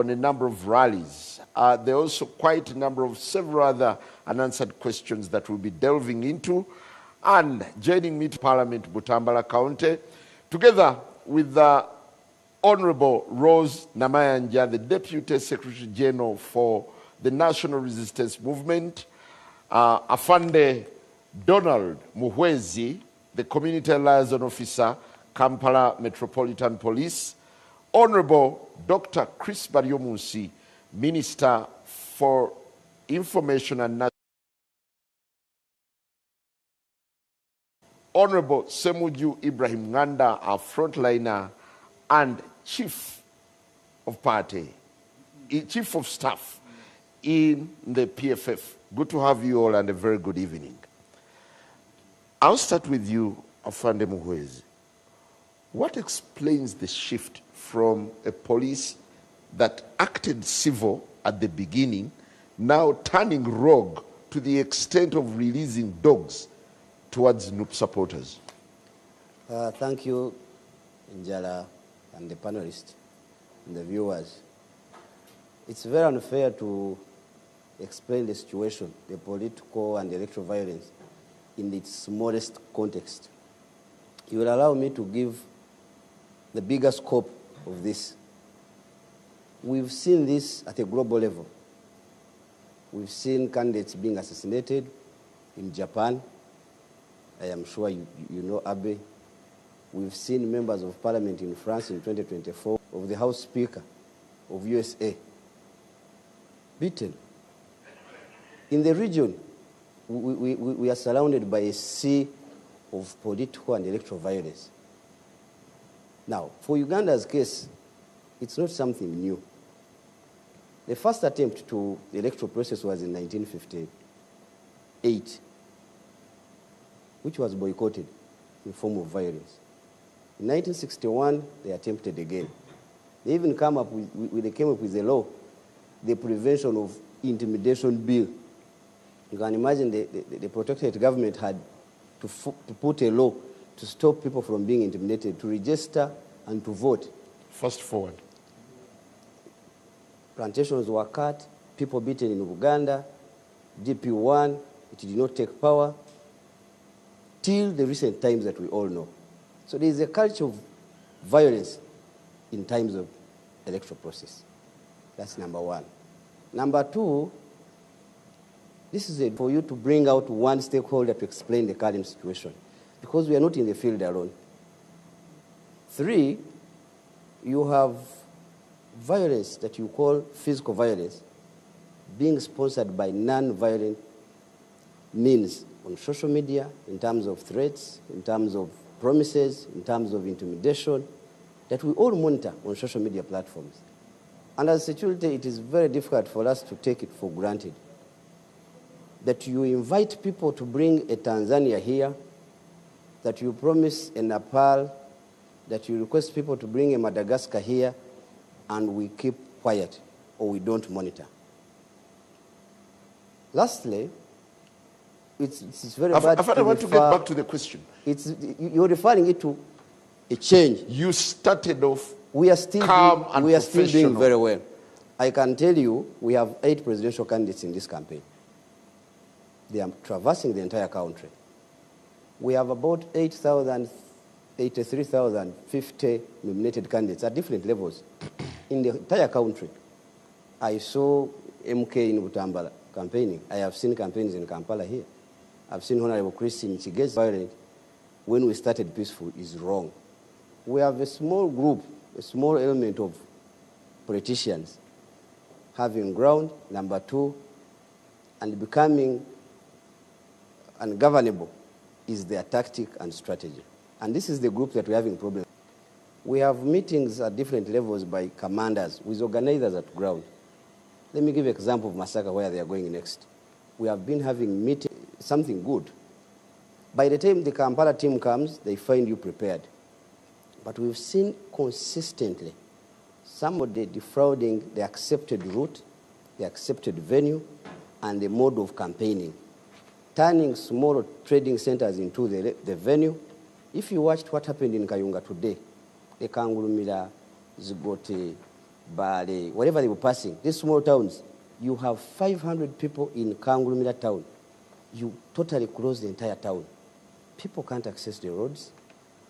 on a number of rallies. There are also quite a number of several other unanswered questions that we'll be delving into. And joining me to Parliament, Butambala County, together with the Honorable Rose Namayanja, the Deputy Secretary General for the National Resistance Movement, Afande Donald Muhwezi, the Community Liaison Officer, Kampala Metropolitan Police, Honorable Dr. Chris Baryomunsi, Minister for Information and National, Honorable Semuju Ibrahim Nganda, our frontliner and Chief of Party, Chief of Staff in the PFF. Good to have you all and a very good evening. I'll start with you, Afande Muhwezi. What explains the shift from a police that acted civil at the beginning, now turning rogue to the extent of releasing dogs towards NUP supporters? Thank you, Njala, and the panelists and the viewers. It's very unfair to explain the situation, the political and electoral violence, in its smallest context. You will allow me to give the bigger scope of this. We've seen this at a global level. We've seen candidates being assassinated in Japan. I am sure you know Abe. We've seen members of parliament in France in 2024, of the House Speaker of USA, beaten. In the region, we are surrounded by a sea of political and electoral violence. Now, for Uganda's case, it's not something new. The first attempt to the electoral process was in 1958, which was boycotted in the form of violence. In 1961, they attempted again. They even came up with a law, the Prevention of Intimidation Bill. You can imagine the protectorate government had to put a law to stop people from being intimidated, to register and to vote. Fast forward. Plantations were cut, people beaten in Uganda, DP won, it did not take power, till the recent times that we all know. So there is a culture of violence in times of electoral process. That's number one. Number two, this is for you to bring out one stakeholder to explain the current situation, because we are not in the field alone. Three, you have violence that you call physical violence being sponsored by non-violent means on social media, in terms of threats, in terms of promises, in terms of intimidation, that we all monitor on social media platforms. And as security, it is very difficult for us to take it for granted that you invite people to bring a Tanzania here, that you promise a Nepal, that you request people to bring a Madagascar here, and we keep quiet or we don't monitor. Lastly, it's very bad. I want to get back to the question. You're referring it to a change. You started off we are still calm and we are still doing professional. very well. I can tell you we have 8 presidential candidates in this campaign. They are traversing the entire country. We have about 83,050 nominated candidates at different levels in the entire country. I saw MK in Butambala campaigning. I have seen campaigns in Kampala here. I've seen Honorable Chris in Chigezi. Violent when we started peaceful is wrong. We have a small group, a small element of politicians having ground, number two, and becoming ungovernable is their tactic and strategy. And this is the group that we're having problems. We have meetings at different levels by commanders with organizers at ground. Let me give you an example of Masaka where they are going next. We have been having meetings, something good. By the time the Kampala team comes, they find you prepared. But we've seen consistently somebody defrauding the accepted route, the accepted venue, and the mode of campaigning, turning small trading centers into the venue. If you watched what happened in Kayunga today, the Kangulumira, Zigoti, Bale, whatever they were passing, these small towns, you have 500 people in Kangulumira town. You totally close the entire town. People can't access the roads.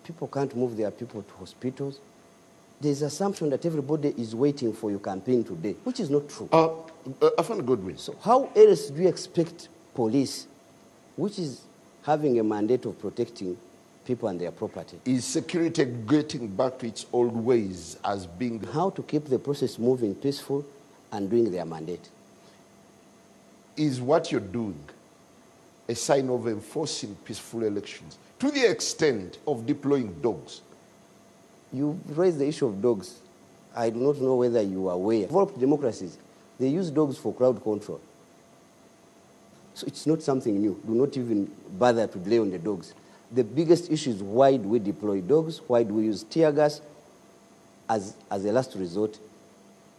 People can't move their people to hospitals. There's assumption that everybody is waiting for your campaign today, which is not true. I found Goodwin. So how else do you expect police, which is having a mandate of protecting people and their property? Is security getting back to its old ways as being... How to keep the process moving peaceful and doing their mandate? Is what you're doing a sign of enforcing peaceful elections to the extent of deploying dogs? You raised the issue of dogs. I do not know whether you are aware. Developed democracies, they use dogs for crowd control. So it's not something new. Do not even bother to delay on the dogs. The biggest issue is why do we deploy dogs? Why do we use tear gas as a last resort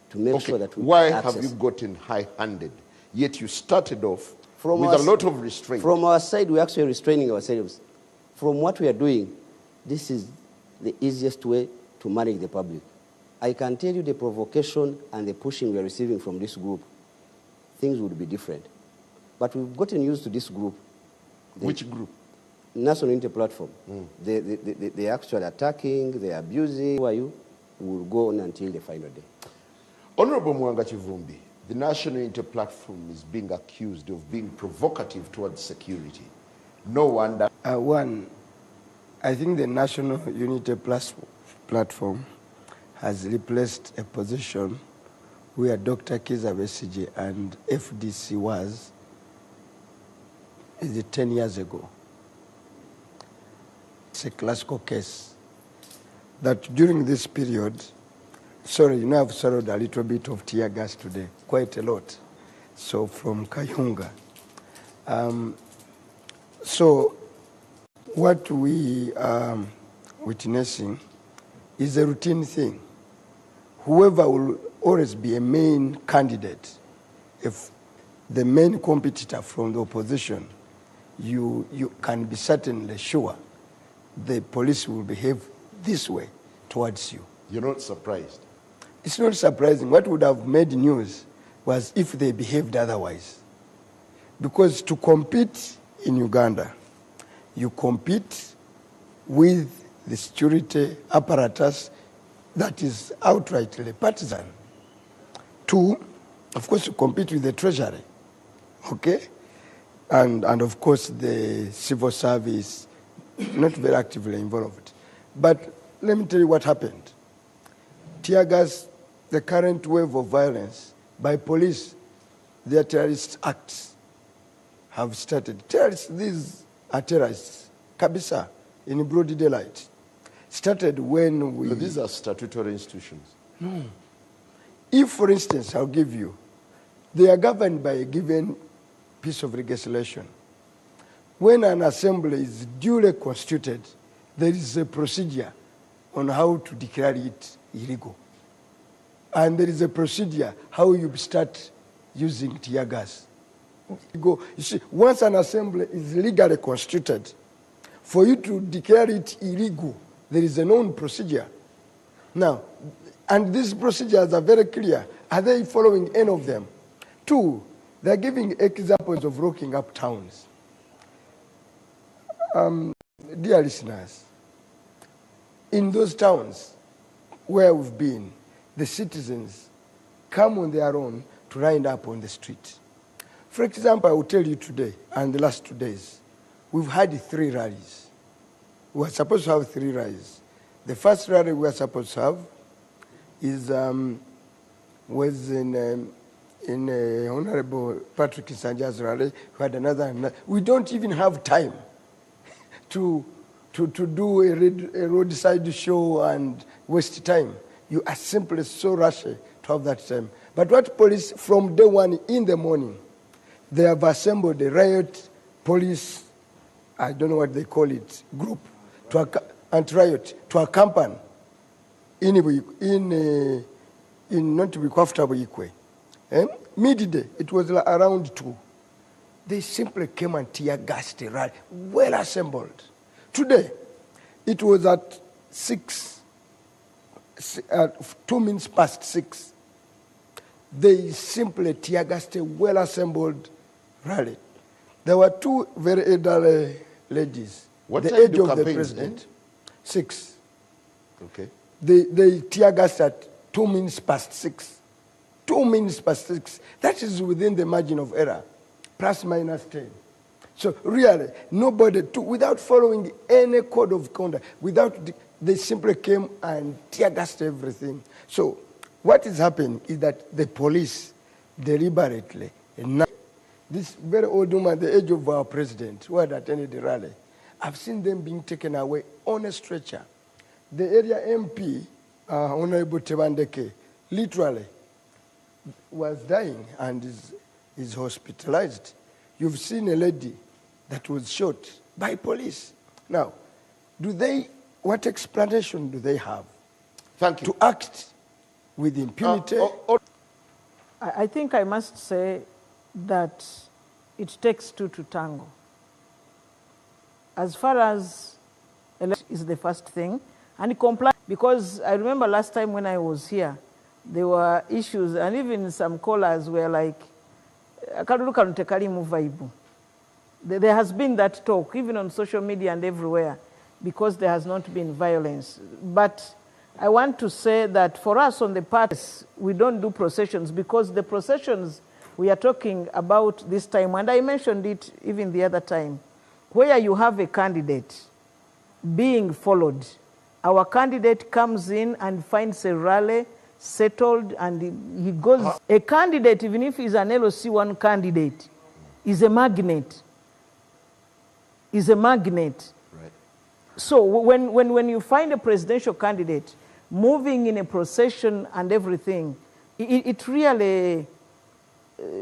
to make sure that we why access? have you gotten high-handed? Yet you started off From with our a lot of restraint. From our side, we're actually restraining ourselves. From what we are doing, this is the easiest way to manage the public. I can tell you the provocation and the pushing we are receiving from this group, things would be different. But we've gotten used to this group. Which group? National Unity Platform. They're actually attacking, they're abusing. Who are you? We'll go on until the final day. Honorable Muwanga Kivumbi, the National Unity Platform is being accused of being provocative towards security. No wonder. One, I think the National Unity Platform has replaced a position where Dr. Kizza Besigye and FDC was 10 years ago. It's a classical case that during this period, sorry, I've swallowed a little bit of tear gas today, quite a lot. So from Kayunga. So what we are witnessing is a routine thing. Whoever will always be a main candidate, if the main competitor from the opposition, you can be certainly sure the police will behave this way towards you. You're not surprised? It's not surprising. What would have made news was if they behaved otherwise. Because to compete in Uganda, you compete with the security apparatus that is outrightly partisan. Two, of course, you compete with the treasury, okay? And of course, the civil service, not very actively involved. But let me tell you what happened. Tear gas, the current wave of violence by police, their terrorist acts have started. Terrorists, these are terrorists, kabisa, in broad daylight. Started when we... So these are statutory institutions? No. If, for instance, I'll give you, they are governed by a given piece of legislation. When an assembly is duly constituted, there is a procedure on how to declare it illegal. And there is a procedure how you start using tear gas. You see, once an assembly is legally constituted, for you to declare it illegal, there is a known procedure. Now, and these procedures are very clear. Are they following any of them? Two, they're giving examples of locking up towns. Dear listeners, in those towns where we've been, the citizens come on their own to line up on the street. For example, I will tell you today, and the last 2 days, we've had 3 rallies. We were supposed to have 3 rallies. The first rally we were supposed to have was in Honorable Patrick Nsanja's rally. We had another. We don't even have time to do a roadside show and waste time. You are simply so rushy to have that time. But what police, from day one in the morning, they have assembled a riot police, I don't know what they call it, group, anti-riot, to accompany in not to be comfortable equally. Midday, it was around 2. They simply came and tear gassed the rally, well assembled. Today, it was at 2 minutes past 6. they simply tear gassed a well-assembled rally. There were two very elderly ladies. What the time age do of the campaigns president, end? 6. Okay. They tear gassed at 2 minutes past 6. 2 minutes past 6. That is within the margin of error, plus minus 10. So really, nobody, without following any code of conduct, they simply came and tear gassed everything. So what is happening is that the police deliberately, now, this very old woman, the age of our president, who had attended the rally, I've seen them being taken away on a stretcher. The area MP, Honorable Tebandeke, literally was dying and is hospitalized. You've seen a lady that was shot by police. Now, what explanation do they have? Thank you. To act with impunity? I think I must say that it takes two to tango. As far as election is the first thing, and comply, because I remember last time when I was here, there were issues, and even some callers were like, there has been that talk, even on social media and everywhere, because there has not been violence. But I want to say that for us on the parties, we don't do processions, because the processions we are talking about this time, and I mentioned it even the other time, where you have a candidate being followed, our candidate comes in and finds a rally settled, and he goes. A candidate, even if he's an LOC1 candidate, is a magnet. Is a magnet. Right. So when you find a presidential candidate moving in a procession and everything, it really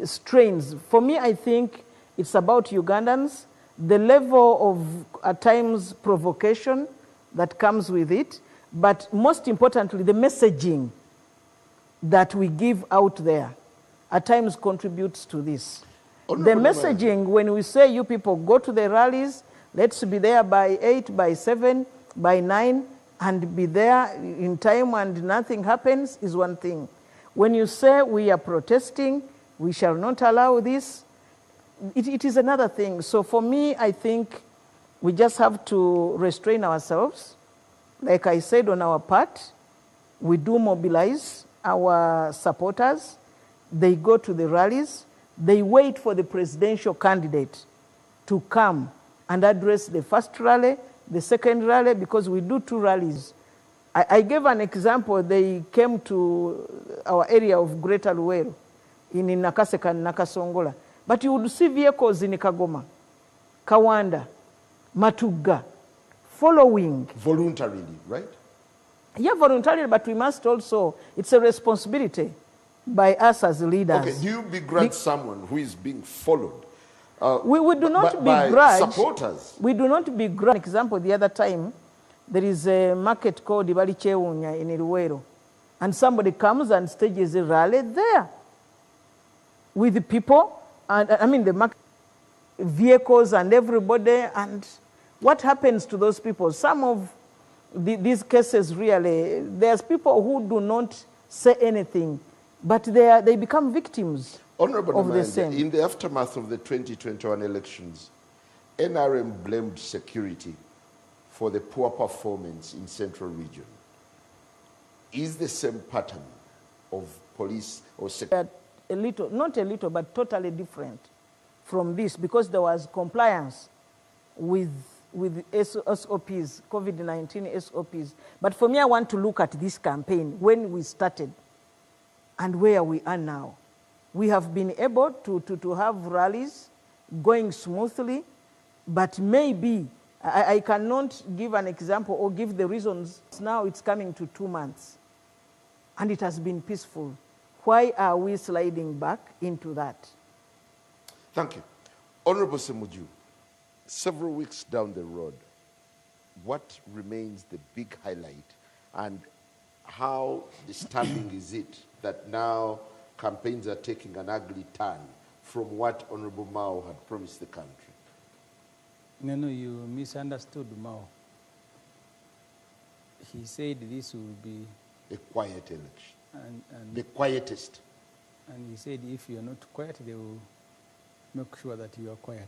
strains. For me, I think it's about Ugandans, the level of, at times, provocation that comes with it, but most importantly, the messaging that we give out there at times contributes to this. The messaging, when we say you people go to the rallies, let's be there by 8, by 7, by 9, and be there in time and nothing happens, is one thing. When you say we are protesting, we shall not allow this, it is another thing. So for me, I think we just have to restrain ourselves. Like I said, on our part, we do mobilize our supporters. They go to the rallies. They wait for the presidential candidate to come and address the first rally, the second rally, because we do 2 rallies. I gave an example. They came to our area of Greater Luwero in Nakaseka and Nakasongola. But you would see vehicles in Kagoma, Kawanda, Matuga, following. Voluntarily, right? Yeah, voluntarily, but we must also, it's a responsibility by us as leaders. Okay, do you begrudge someone who is being followed? We do not begrudge supporters. We do not begrudge. For example, the other time, there is a market called Ibali Chewunya in Iruwero, and somebody comes and stages a rally there with the people, and I mean the market vehicles and everybody, and what happens to those people? Some of these cases really, there's people who do not say anything, but they become victims Honorable of the same. In the aftermath of the 2021 elections, NRM blamed security for the poor performance in Central Region. Is the same pattern of police or security? A little, not a little, but totally different from this, because there was compliance with SOPs, COVID-19 SOPs. But for me, I want to look at this campaign, when we started and where we are now. We have been able to have rallies going smoothly, but maybe, I cannot give an example or give the reasons. Now it's coming to 2 months, and it has been peaceful. Why are we sliding back into that? Thank you. Honorable Semuju, several weeks down the road, what remains the big highlight, and how disturbing is it that now campaigns are taking an ugly turn from what Honorable Mao had promised the country? No, you misunderstood Mao. He said this will be a quiet election. And the quietest. And he said if you are not quiet, they will make sure that you are quiet.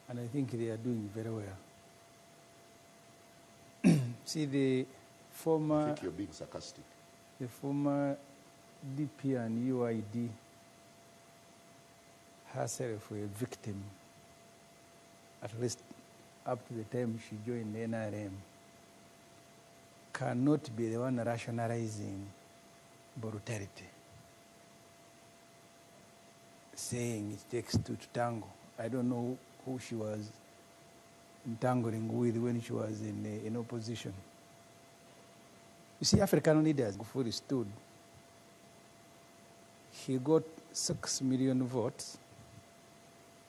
And I think they are doing very well. See, the I former, think you're being sarcastic. the former DP and UID herself a victim, at least up to the time she joined the NRM, cannot be the one rationalizing brutality, saying it takes two to tango. I don't know who she was entangling with when she was in opposition. You see, African leaders, before he stood, he got 6 million votes.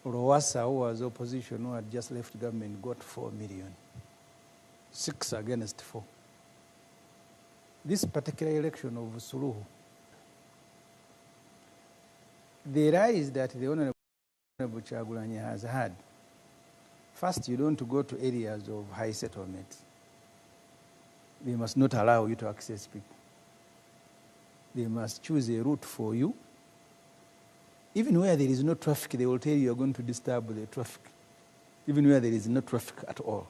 Rowasa, who was opposition, who had just left government, got 4 million. 6 against 4. This particular election of Suluhu, the rise that the Honorable Kyagulanyi has had, first, you don't go to areas of high settlements. They must not allow you to access people. They must choose a route for you. Even where there is no traffic, they will tell you are going to disturb the traffic. Even where there is no traffic at all.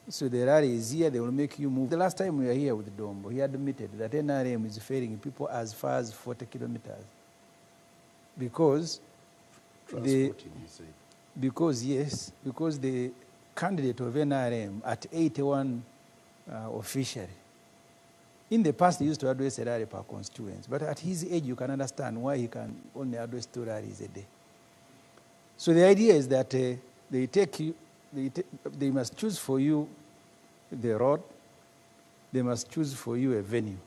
So the rally is here, they will make you move. The last time we were here with Dombo, he admitted that NRM is ferrying people as far as 40 kilometers. Because because the candidate of NRM at 81 officially, in the past he used to address a rally per constituents, but at his age you can understand why he can only address 2 rallies a day. So the idea is that they must choose for you the road, they must choose for you a venue.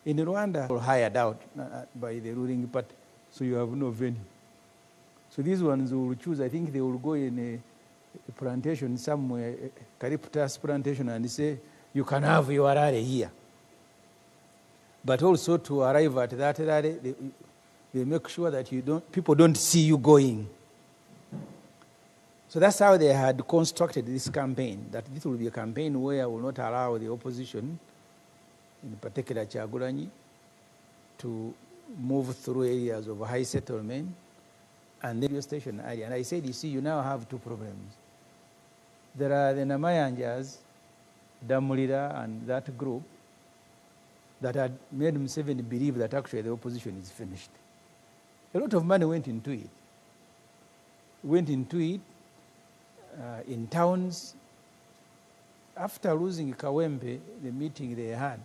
In Rwanda, you're hired out by the ruling party, so you have no venue. So these ones will choose, I think they will go in a plantation somewhere, a eucalyptus plantation, and say, you can have your rally here. But also to arrive at that rally, they make sure that people don't see you going. So that's how they had constructed this campaign, that this will be a campaign where I will not allow the opposition, in particular Kyagulanyi, to move through areas of high settlement and the radio station area. And I said, you see, you now have 2 problems. There are the Namayanjas, Damulira, and that group that had made Museveni believe that actually the opposition is finished. A lot of money went into it. In towns. After losing Kawempe, the meeting they had,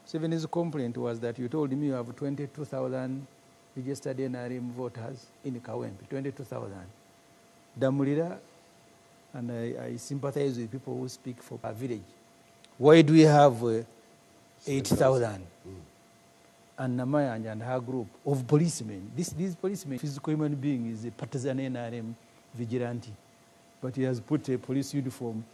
Museveni's complaint was that you told me you have 22,000 registered NRM voters in Kawempe, 22,000. Damulira, and I sympathize with people who speak for our village. Why do we have 8,000? And Namayanja and her group of policemen. These policemen, physical human being, is a partisan NRM vigilante. But he has put a police uniform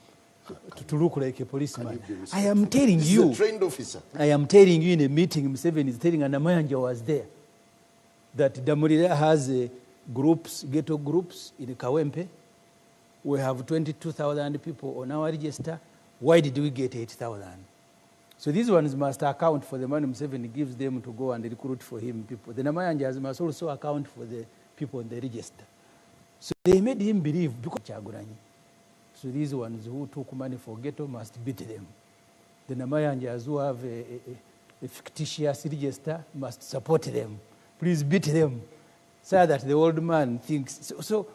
to look like a policeman. I am telling you. He's a trained officer. I am telling you in a meeting, Museveni is telling, and Namayanja was there, that Damulira has ghetto groups in Kawempe. We have 22,000 people on our register. Why did we get 8,000? So these ones must account for the money Museveni gives them to go and recruit for him people. The Namayanjas must also account for the people on the register. So they made him believe, because Kyagulanyi. So these ones who took money for ghetto must beat them. The Namayanjas who have a fictitious register must support them. Please beat them, so that the old man thinks. So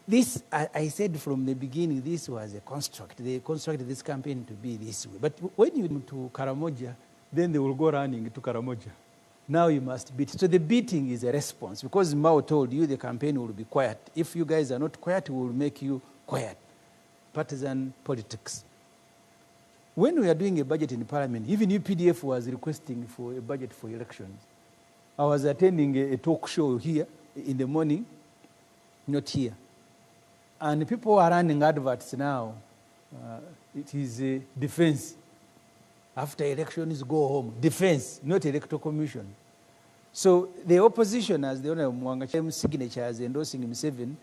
this, I said from the beginning, this was a construct. They constructed this campaign to be this way. But when you go to Karamoja, then they will go running to Karamoja. Now you must beat. So the beating is a response, because Mao told you the campaign will be quiet. If you guys are not quiet, we will make you quiet. Partisan politics. When we are doing a budget in Parliament, even UPDF was requesting for a budget for elections. I was attending a talk show here in the morning, not here. And people are running adverts now. It is a defense. After elections, go home. Defense, not electoral commission. So the opposition, as the owner of Muwanga signatures endorsing Museveni,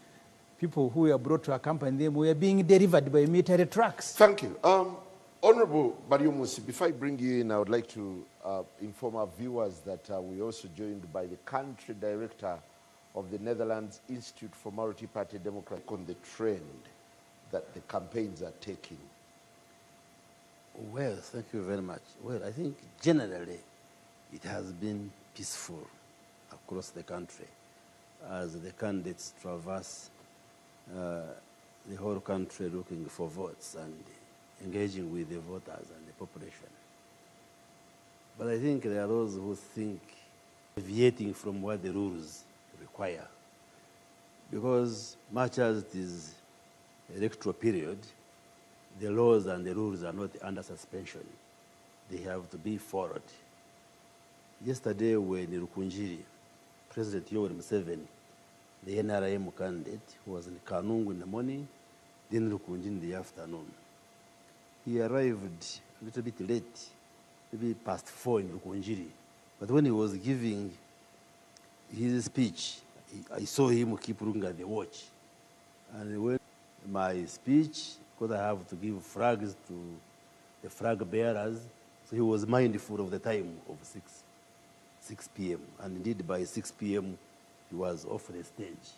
people who were brought to accompany them were being delivered by military trucks. Thank you. Honorable Mario Musi, before I bring you in, I would like to inform our viewers that we also joined by the country director of the Netherlands Institute for Multi-Party Democracy on the trend that the campaigns are taking. Well, thank you very much. Well, I think generally it has been peaceful across the country as the candidates traverse the whole country looking for votes and engaging with the voters and the population. But I think there are those who think deviating from what the rules require. Because much as it is electoral period, the laws and the rules are not under suspension. They have to be followed. Yesterday when Rukunjiri, President Yoweri Museveni, the NRM candidate, who was in Kanungu in the morning, then Rukunjiri in the afternoon. He arrived a little bit late, maybe past 4 in Rukunjiri. But when he was giving his speech, I saw him keep looking at the watch. And when my speech, because I have to give flags to the flag bearers, so he was mindful of the time of 6 p.m. And indeed by 6 p.m. he was off the stage.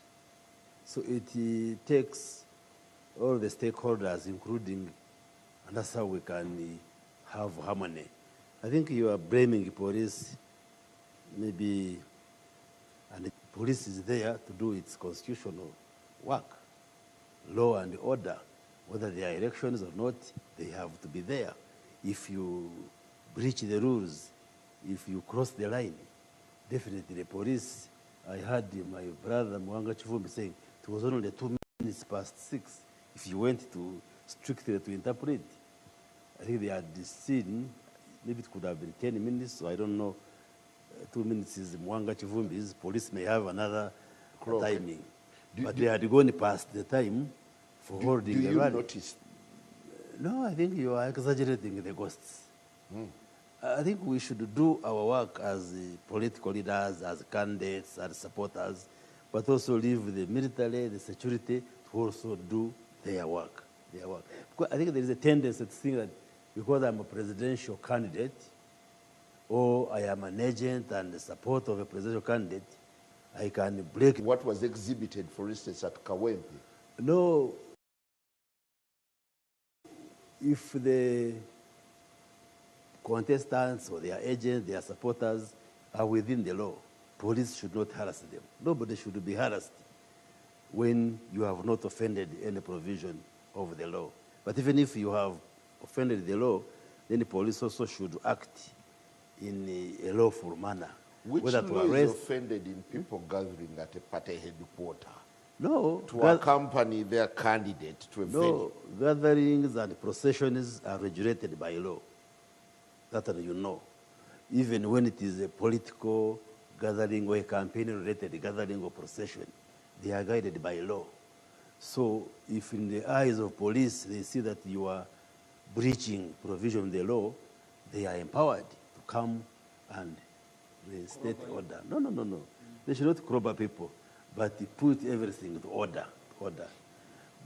So it takes all the stakeholders, including, and that's how we can have harmony. I think you are blaming police, maybe, and the police is there to do its constitutional work, law and order. Whether there are elections or not, they have to be there. If you breach the rules, if you cross the line, definitely the police. I heard my brother Muwanga saying it was only 2 minutes past 6. If you went to strictly to interpret, I think they had seen, maybe it could have been 10 minutes, so I don't know. 2 minutes is Muwanga Chivumbi's, police may have another timing. They had gone past the time for holding the rally. Do you notice? No, I think you are exaggerating the ghosts. I think we should do our work as political leaders, as candidates, as supporters, but also leave the military, the security to also do their work. Because I think there is a tendency to think that because I'm a presidential candidate, or I am an agent and a supporter of a presidential candidate, I can break. What was exhibited, for instance, at Kawempe? No. If the contestants or their agents, their supporters are within the law, police should not harass them. Nobody should be harassed when you have not offended any provision of the law. But even if you have offended the law, then the police also should act in a lawful manner. Which whether law to arrest, is offended in people gathering at a party headquarters? No. To accompany their candidate to a venue? Gatherings and processions are regulated by law. That you know. Even when it is a political gathering or a campaign-related gathering or procession, they are guided by law. So if in the eyes of police they see that you are breaching provision of the law, they are empowered to come and restate order. No. They should not crowbar people, but they put everything to order.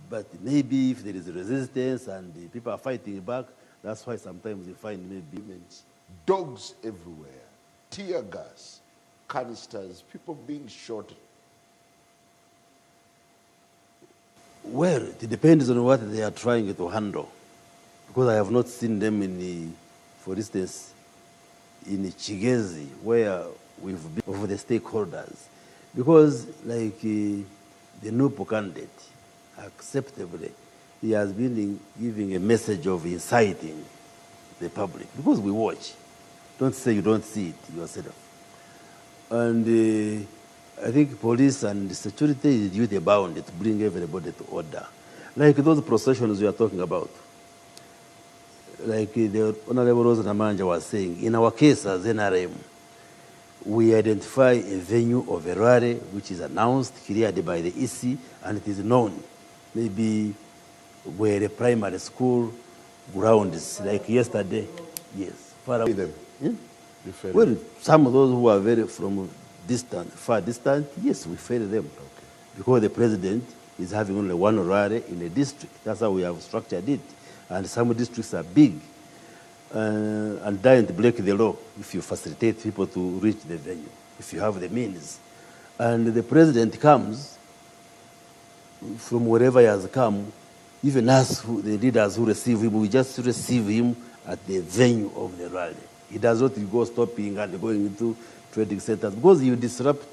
But maybe if there is resistance and the people are fighting back, that's why sometimes you find maybe dogs everywhere, tear gas, canisters, people being shot. Well, it depends on what they are trying to handle. Because I have not seen them in for instance, in Chigezi, where we've been over the stakeholders. Because like the Nupo candidate, acceptably, he has been giving a message of inciting the public. Because we watch. Don't say you don't see it yourself. And I think police and security is duty bound to bring everybody to order. Like those processions we are talking about. Like the Honorable Rose Namanja was saying, in our case as NRM, we identify a venue of a rally which is announced, cleared by the EC, and it is known. Maybe where a primary school ground is, like yesterday. Yes. Far away. Them. Yeah? Well, some of those who are very far distant, yes, we fail them. Okay. Because the president is having only one rally in a district. That's how we have structured it. And some districts are big. and doesn't break the law if you facilitate people to reach the venue, if you have the means. And the president comes from wherever he has come, even us, the leaders who receive him, we just receive him at the venue of the rally. He does not go stopping and going into trading centers because you disrupt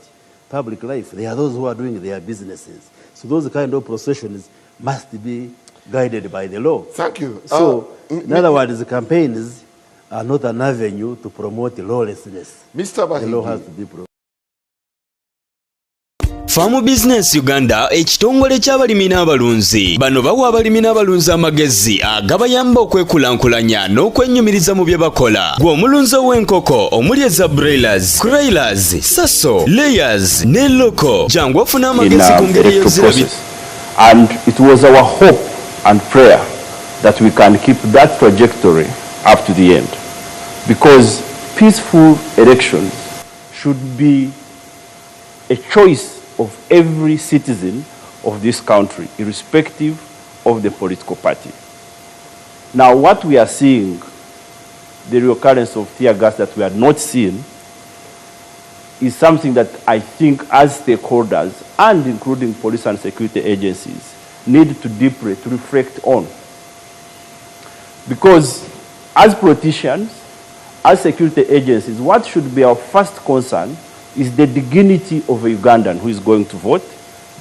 public life. There are those who are doing their businesses. So those kind of processions must be guided by the law. Thank you. So, in other words, the campaigns are not an avenue to promote lawlessness. Mr. The law has Bahigi. to be promoted. Farm Business Uganda ekitongole ky'abalimi n'abalunzi bano bawa abalimi n'abalunzi amagezi agabayamba okwekulankulanya n'okwennyumiriza mu bye bakola. Gwe omulunzi w'enkoko omuli eza broilers, crailers, saso, layers ne loko jangu ofuna amagezi ku ngeri y'ezirabika. And it was our hope and prayer that we can keep that trajectory up to the end, because peaceful elections should be a choice of every citizen of this country, irrespective of the political party. Now, what we are seeing, the reoccurrence of tear gas that we had not seen, is something that I think as stakeholders, and including police and security agencies, need to deeply to reflect on. Because as politicians, as security agencies, what should be our first concern is the dignity of a Ugandan who is going to vote,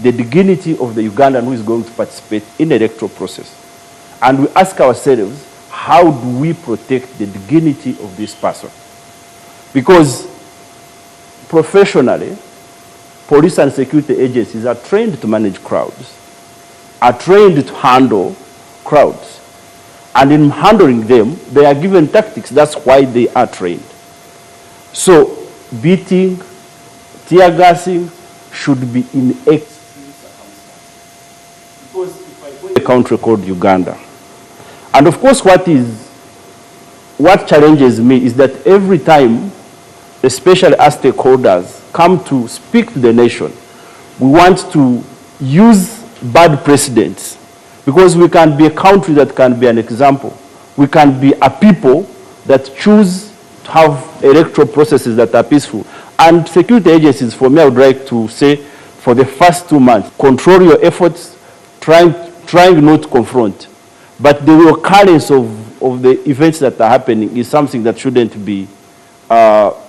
the dignity of the Ugandan who is going to participate in the electoral process. And we ask ourselves, how do we protect the dignity of this person? Because professionally, police and security agencies are trained to manage crowds, are trained to handle crowds. And in handling them, they are given tactics. That's why they are trained. So beating, tear gassing should be in extreme circumstances. Because if I go to a country called Uganda, and of course what challenges me is that every time, especially as stakeholders, come to speak to the nation, we want to use bad precedents, because we can be a country that can be an example. We can be a people that choose to have electoral processes that are peaceful. And security agencies, for me, I would like to say, for the first 2 months, control your efforts, trying not to confront. But the recurrence of the events that are happening is something that shouldn't be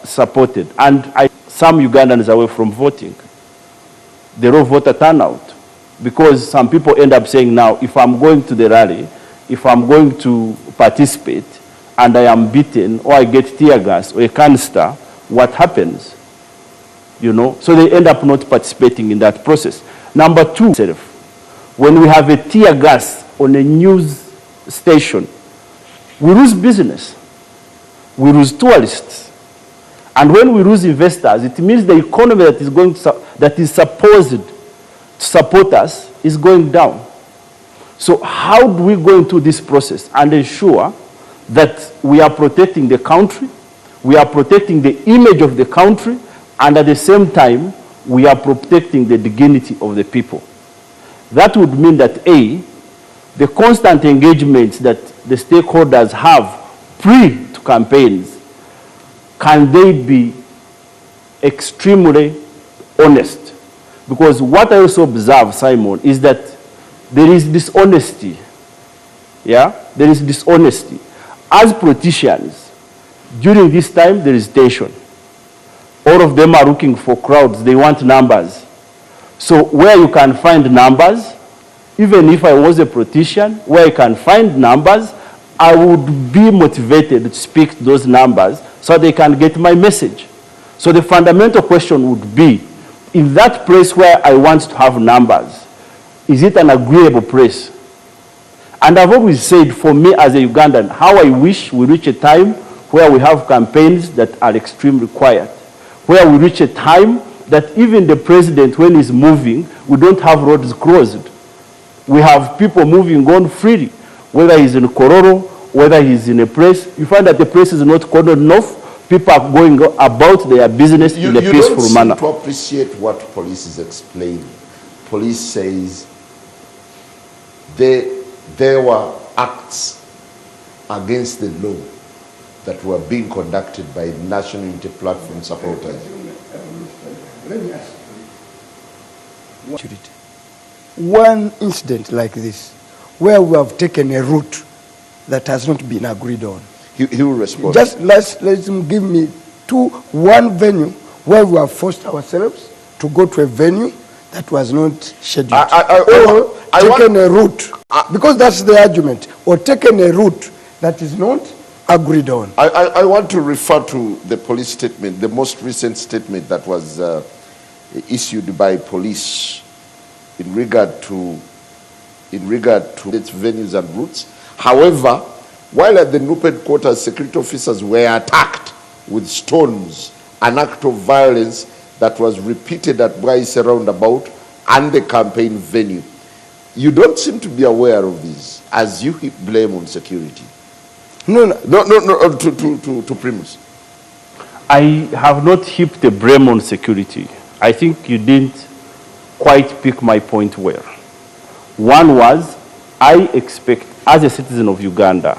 supported. And some Ugandans are away from voting. The low voter turnout. Because some people end up saying now, if I'm going to the rally, if I'm going to participate, and I am beaten, or I get tear gas, or a canister, what happens? You know, so they end up not participating in that process. Number two, when we have a tear gas on a news station, we lose business, we lose tourists, and when we lose investors, it means the economy that is supposed to support us is going down. So how do we go into this process and ensure that we are protecting the country, we are protecting the image of the country, and at the same time, we are protecting the dignity of the people? That would mean that, A, the constant engagements that the stakeholders have pre to campaigns, can they be extremely honest? Because what I also observe, Simon, is that there is dishonesty. Yeah? There is dishonesty. As politicians, during this time, there is tension. All of them are looking for crowds. They want numbers. So where you can find numbers, even if I was a politician, where I can find numbers, I would be motivated to speak to those numbers so they can get my message. So the fundamental question would be, in that place where I want to have numbers, is it an agreeable place? And I've always said, for me as a Ugandan, how I wish we reach a time where we have campaigns that are extremely quiet, where we reach a time that even the president, when he's moving, we don't have roads closed. We have people moving on freely, whether he's in Kororo, whether he's in a place. You find that the place is not cordoned off. People are going about their business in a peaceful manner. You don't seem to appreciate what police is explaining. Police says there were acts against the law that were being conducted by National Unity Platform supporters? Let me ask you. One incident like this, where we have taken a route that has not been agreed on. He will respond. Just let him give me one venue where we have forced ourselves to go to a venue that was not scheduled. Or taken a route, because that's the argument, or taken a route that is not agreed on. I want to refer to the police statement, the most recent statement that was issued by police in regard to its venues and routes. However, while at the NUP headquarters, security officers were attacked with stones, an act of violence that was repeated at Bwaise roundabout and the campaign venue. You don't seem to be aware of this, as you heap blame on security. No, To Primus. I have not heaped the blame on security. I think you didn't quite pick my point well. One was, I expect, as a citizen of Uganda,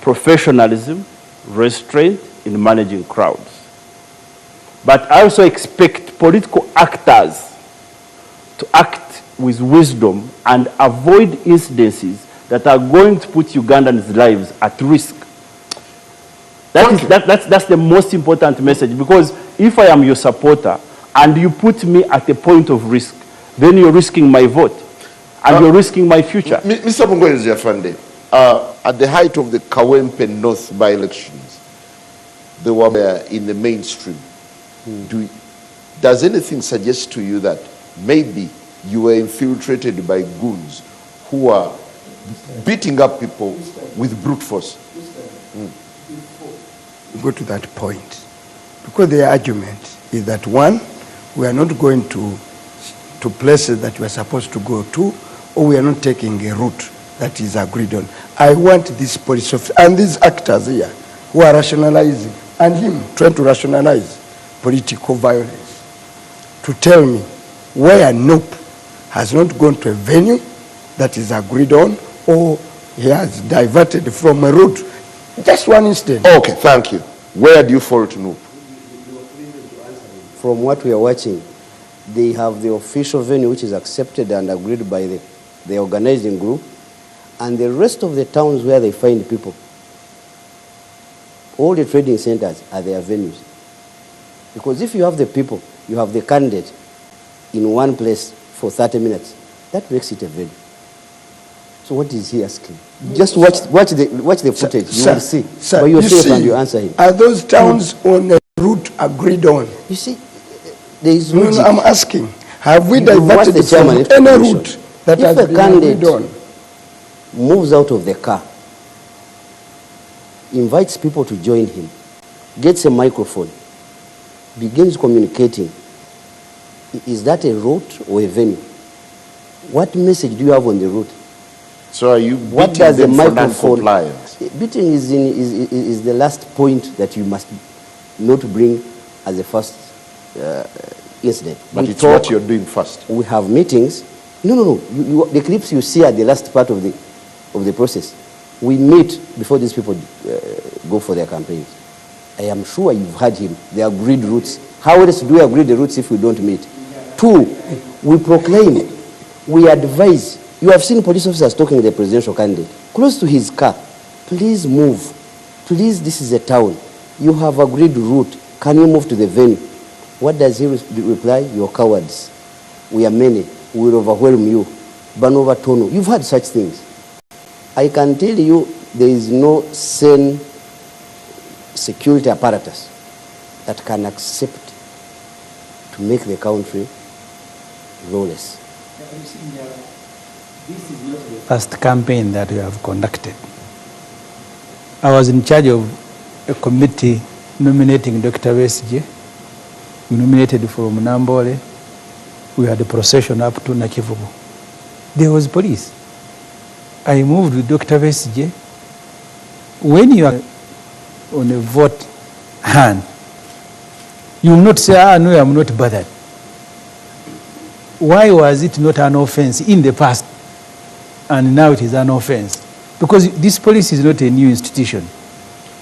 professionalism, restraint in managing crowds. But I also expect political actors to act with wisdom and avoid incidences that are going to put Ugandans' lives at risk. That's the most important message, because if I am your supporter and you put me at a point of risk, then you're risking my vote and you're risking my future. Mr. Mungwezi Afande, at the height of the Kawempe North by-elections, they were in the mainstream. Does anything suggest to you that maybe you were infiltrated by goons who are beating up people with brute force? Go to that point, because the argument is that, one, we are not going to places that we are supposed to go to, or we are not taking a route that is agreed on. I want this police officer and these actors here who are rationalizing, and him trying to rationalize political violence, to tell me where NUP has not gone to a venue that is agreed on, or he has diverted from a route. Just one instance. Okay, thank you. Where do you fall to NUP? From what we are watching, they have the official venue which is accepted and agreed by the organizing group, and the rest of the towns where they find people, all the trading centers are their venues. Because if you have the people, you have the candidate in one place for 30 minutes, that makes it a venue. So what is he asking? Just watch the footage. You will see. Sir, by yourself, and you answer him. Are those towns on a route agreed on? You see, there is no, I'm asking. Have we diverted from any route that has been agreed on? Moves out of the car, invites people to join him, gets a microphone, begins communicating. Is that a route or a venue? What message do you have on the route? So are you what does the microphone? Beating is the last point that you must not bring as a first incident. But it's what you're doing first. We have meetings. No. The clips you see at the last part of the process. We meet before these people go for their campaigns. I am sure you've heard him. The agreed routes. How else do we agree the routes if we don't meet? Two, we proclaim, we advise. You have seen police officers talking to the presidential candidate close to his car. Please move. Please, this is a town. You have agreed route. Can you move to the venue? What does he reply? You're cowards. We are many. We will overwhelm you. Banova Tono. You've heard such things. I can tell you there is no sane security apparatus that can accept to make the country lawless. This is not the first campaign that we have conducted. I was in charge of a committee nominating Dr. Wesige. We nominated from Nambole. We had a procession up to Nakivubu. There was police. I moved with Dr. Wesige. When you are on a vote hand, you will not say, no, I'm not bothered. Why was it not an offense in the past and now it is an offense? Because this police is not a new institution.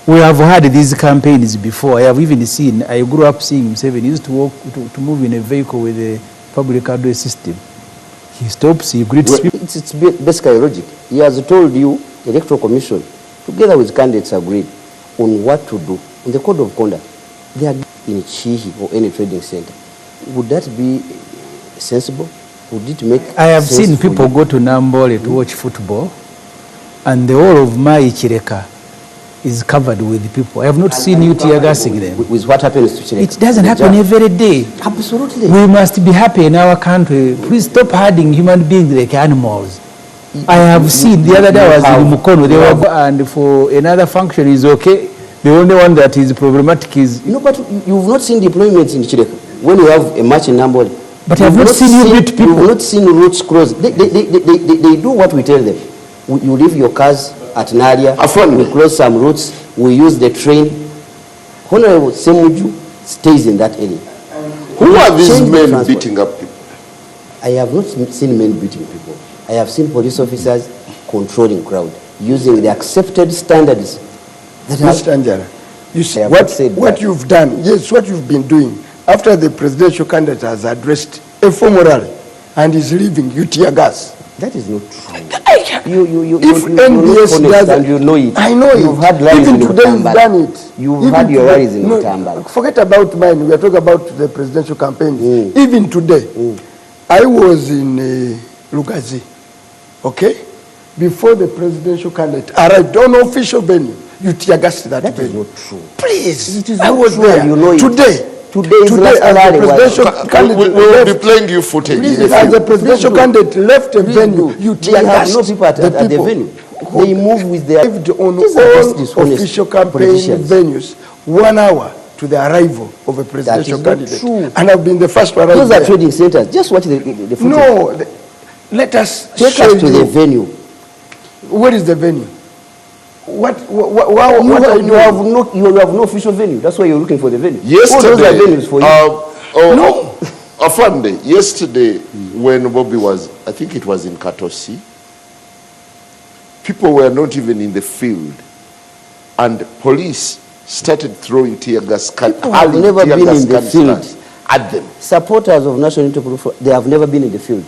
We have had these campaigns before. I have even seen, I grew up seeing Museveni. He used to walk, to move in a vehicle with a public address system. He stops, he greets people. It's basically logic. He has told you, the Electoral Commission, together with candidates, agreed on what to do. In the code of conduct, they are in Chihi or any trading center. Would that be sensible? Would it make I have sense seen for people you? go to Nambole to watch football, and the whole of Mai Chireka is covered with people. I have not seen you tear gassing them. With what happens to Chireka? It doesn't happen every day. Absolutely. We must be happy in our country. Please stop herding human beings like animals. I have seen, the other day I was in Mukono, they were, and for another function is okay. The only one that is problematic is... No, but you've not seen deployments in Chireka. When you have a match in Nambole. But I have not seen you meet people. You've not seen routes closed. They do what we tell them. You leave your cars at Naria, we close some routes, we use the train. Honorable Semuju stays in that area. Who are these men beating up people? I have not seen men beating people. I have seen police officers controlling crowd, using the accepted standards. Mr. Njala, you see, what you've done, yes, what you've been doing, after the presidential candidate has addressed a formal rally and is leaving, you tear gas. That is not true. If NBS does and you know it. I know it. You've had rallies even in today you've Mutambala. done it. You've had your rallies in Mutambala. Forget about mine. We are talking about the presidential campaign. Even today, I was in Lugazi, okay? Before the presidential candidate arrived on official venue, you tear gas that venue. That is not true. Please, it is I not was true, there. and you know it. Today, as the presidential candidate We will left, be playing you footage. as the presidential candidate left the venue, you tear have gas no people at the venue. They move with their... Arrived on all official campaign venues 1 hour to the arrival of a presidential candidate. True. And I've been the first to arrive Those there. are trading centers. Just watch the footage. No, let us Take show us to you. the venue. Where is the venue? What You have no official venue. That's why you're looking for the venue. Yesterday, those are venues for you. No. Afande, yesterday when Bobby was, I think it was in Katosi, people were not even in the field, and police started throwing tear gas cans. Have never been in the field. At them. Supporters of National Unity, they have never been in the field.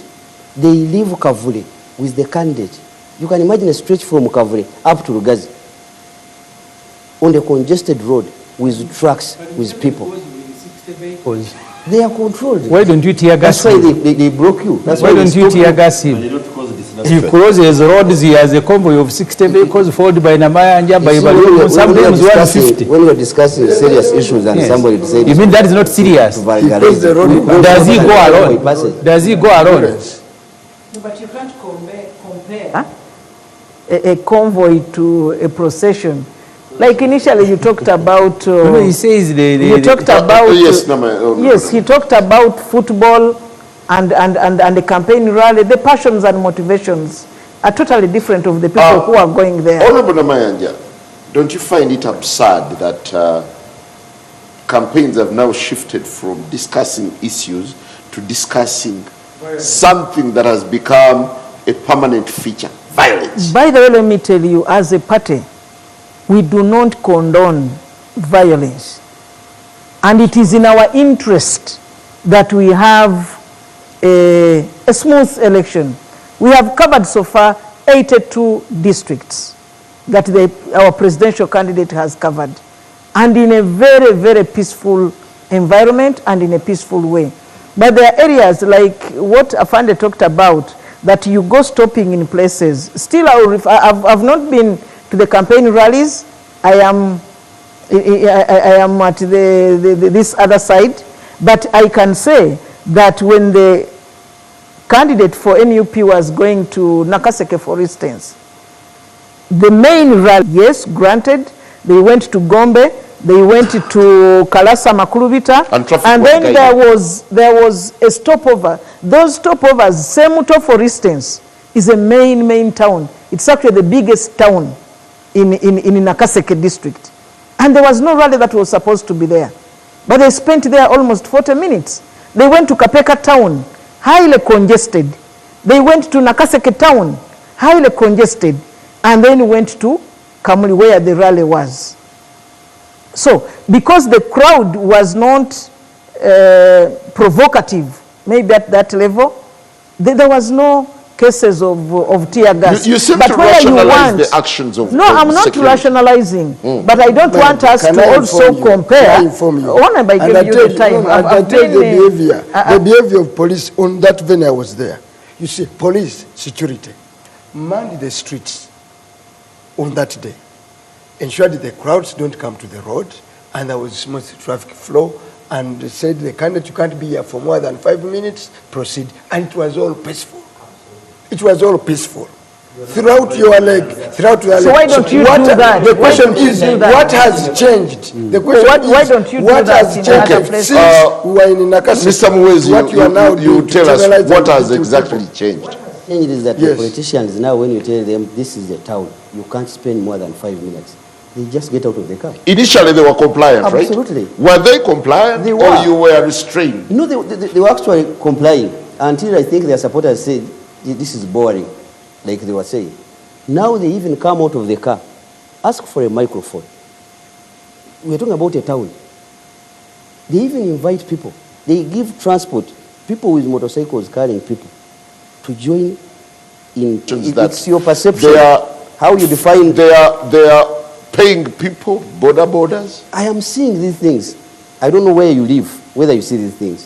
They leave Kavule with the candidate. You can imagine a stretch from Kavule up to Rugazi on the congested road with trucks, with people. They are controlled. Why don't you tear gas That's why him? they broke you. That's Why why don't you tear gas him? He crosses roads, he has a convoy of 60 vehicles followed by Namayanja, by Balloon, sometimes 150. When we are discussing serious issues and somebody decides... You mean that is not serious? Does he go alone? Does he go alone? No, but you can't compare a convoy to a procession. Like initially you talked about... he says you talked about... yes, yes, he talked about football and the campaign rally. The passions and motivations are totally different of the people who are going there. Honorable Namayanja, don't you find it absurd that campaigns have now shifted from discussing issues to discussing something that has become a permanent feature, violence? By the way, let me tell you, as a party, we do not condone violence. And it is in our interest that we have a smooth election. We have covered so far 82 districts that our presidential candidate has covered, and in a very, very peaceful environment and in a peaceful way. But there are areas like what Afande talked about, that you go stopping in places. Still, I've not been to the campaign rallies. I am at this other side, but I can say that when the candidate for NUP was going to Nakaseke, for instance, the main rally, yes, granted, they went to Gombe, they went to Kalasa Makulubita, and then there was a stopover. Those stopovers, Semuto, for instance, is a main town. It's actually the biggest town in Nakaseke district. And there was no rally that was supposed to be there. But they spent there almost 40 minutes. They went to Kapeka town, highly congested. They went to Nakaseke town, highly congested. And then went to Kamuli, where the rally was. So, because the crowd was not provocative, maybe at that level, there was no cases of tear gas. You seem but to whether rationalize the actions of No, I'm not security. rationalizing, but I don't want us to also compare. Only by giving you the time. I'll tell you the behavior of police on that venue I was there. You see, police, security, manned the streets on that day, ensured the crowds don't come to the road, and there was smooth traffic flow, and they said the candidate, you can't be here for more than 5 minutes, proceed. And it was all peaceful. It was all peaceful. Throughout your leg, throughout your leg. So why don't you do that? The question is, what has changed? The question why is, don't you do what that has in changed? other places? Since we were in Nakasi, Mr. Muwezi, what you are now you doing to tell us generalize what and has to exactly people. changed. The thing is that the politicians now, when you tell them this is the town, you can't spend more than 5 minutes, they just get out of the car. Initially, they were compliant, Absolutely. right? Were they compliant, They or were. you were restrained? No, they were actually complying until I think their supporters said, this is boring, like they were saying. Now they even come out of the car, ask for a microphone. We're talking about a town. They even invite people. They give transport, people with motorcycles carrying people, to join in. It's your perception, how you define. They are paying people, borders. I am seeing these things. I don't know where you live, whether you see these things.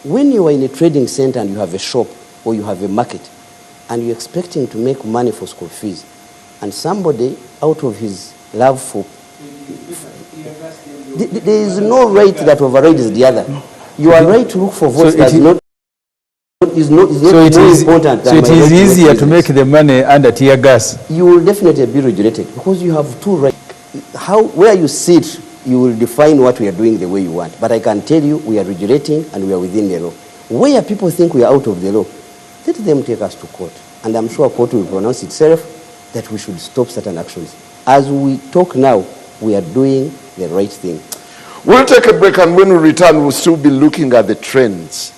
When you are in a trading center and you have a shop or you have a market and you're expecting to make money for school fees, and somebody out of his love for, there is no right that overrides the other. Your right to look for votes does not. Is not more important than so it is easier to make the money under tear gas. You will definitely be regulated because you have two rights. Where you sit, you will define what we are doing the way you want. But I can tell you, we are regulating and we are within the law. Where people think we are out of the law, let them take us to court. And I'm sure court will pronounce itself that we should stop certain actions. As we talk now, we are doing the right thing. We'll take a break, and when we return, we'll still be looking at the trends.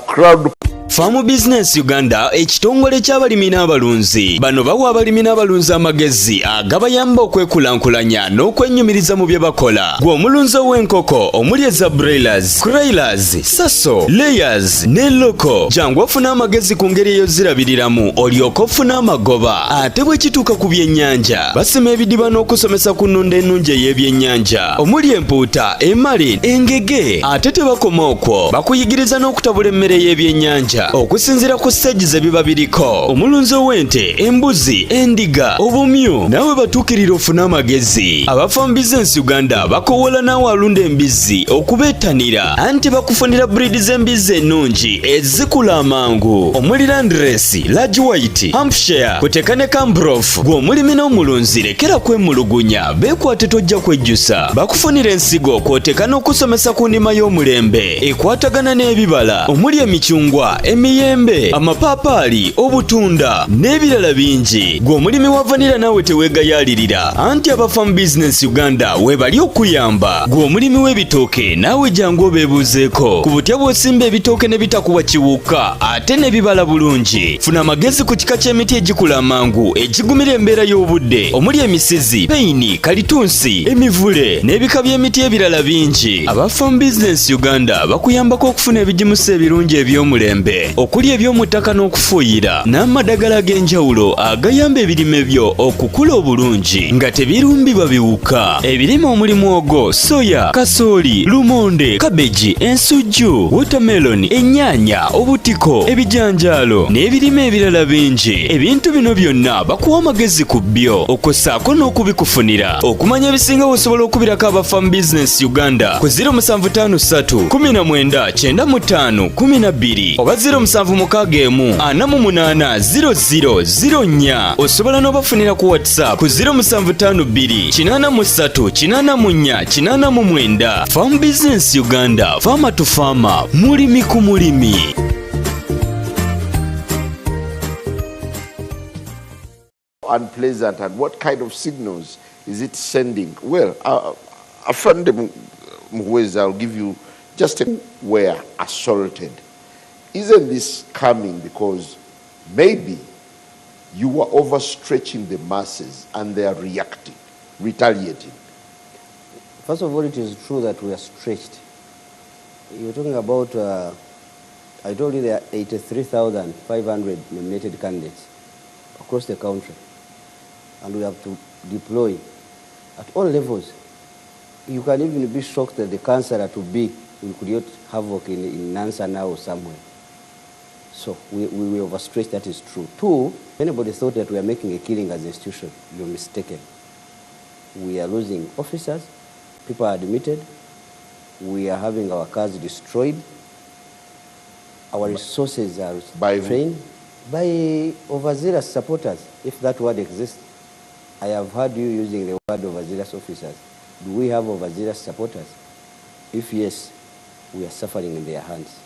Crowd. Farm Business Uganda, ekitongole ky'abalimi n'abalunzi. Bano bawa abalimi n'abalunzi amagezi agabayamba okwekulankulanya n'okwennyumiriza mu bye bakola. Gwe omulunzi ow'enkoko omuli eza broilers, crailers, saso, layers ne loko. Jangu ofuna amagezi ku ngeri ey'ozirabiriramu olyoke ofune amagoba. Ate bwe kituuka ku byennyanja, basima ebidiba n'okusomesa ku nnunda ennungi ey'ebyennyanja omuli empuuta, emali, engege. Ate tebakoma okwo, bakuyigiriza n'okutabula emmere y'ebyennyanja okusinzira ku stage ze biba biriko. Omulunzi ow'ente, embuzi, endiga, obumyu, nawe batuukirira ofuna amagezi. Aba Farm Business Uganda bakowola naawe alunda embizzi okubeetanira, anti bakufunira breed z'embizzi ennungi ezikula amangu omuli Landrace, Large White, Hampshire, kuteka ne Cambrough. Gwe omulimi n'omulunzi lekera kwemulugunya, beekwate tojja kwejjusa. Bakufunira ensigo kwoteka n'okusomesa ku ndima y'omulembe ekwatagana n'ebibala omuli emicungwa, emiyembe, amapaapaali, obutunda n'ebirala bingi. Gwe omulimi wa vanilla naawe teweegayaalirira, anti aba Farm Business Uganda webali okuyamba. Gwe omulimi w'ebitooke naawe jangu obeebuuzeeko ku butya bw'osimba ebitooke ne bitakuwa kiwuka ate ne bibala bulungi. Funa amagezi ku kika ky'emiti egikula amangu egigumira embeera y'obudde omuli emisizi, peyini, kalitunsi, emivule n'ebika by'emiti ebirala bingi. Aba Farm Business Uganda bakuyambako okufuna ebigimusa ebirungi eby'omulembe okuli eby'omuttaka n'okufuuyira n'amadagala ag'enjawulo agayamba ebirime byo okukula obulungi nga tebirumbibwa biwuka. Ebirime omuli muwogo, soya, kasooli, lumonde, kabeji, ensujju, watermelon, ennyaanya, obutiko, ebijanjaalo n'ebirime ebirala bingi. Ebintu bino byonna bakuwa amagezi ku byo okossaako n'okubikufunira. Okumanya ebisinga osobola okubirako aba Farm Business Uganda ku 0753 19 95 12 oba 0761480004. Osobola n'obafunira ku WhatsApp ku 0752 83 84 89. Farm Business Uganda, farmer to farmer, mulimi ku mulimi. Unpleasant, and what kind of signals is it sending? Well, Afande Muwezi, I'll give you just were assaulted. Isn't this coming because maybe you were overstretching the masses and they are reacting, retaliating? First of all, it is true that we are stretched. You're talking about, I told you there are 83,500 nominated candidates across the country. And we have to deploy at all levels. You can even be shocked that the councillor to be will create havoc in Nansa now or somewhere. So we overstretched, that is true. Two, anybody thought that we are making a killing as an institution, you're mistaken. We are losing officers, people are admitted, we are having our cars destroyed, our resources are drained by overzealous supporters, if that word exists. I have heard you using the word overzealous officers. Do we have overzealous supporters? If yes, we are suffering in their hands.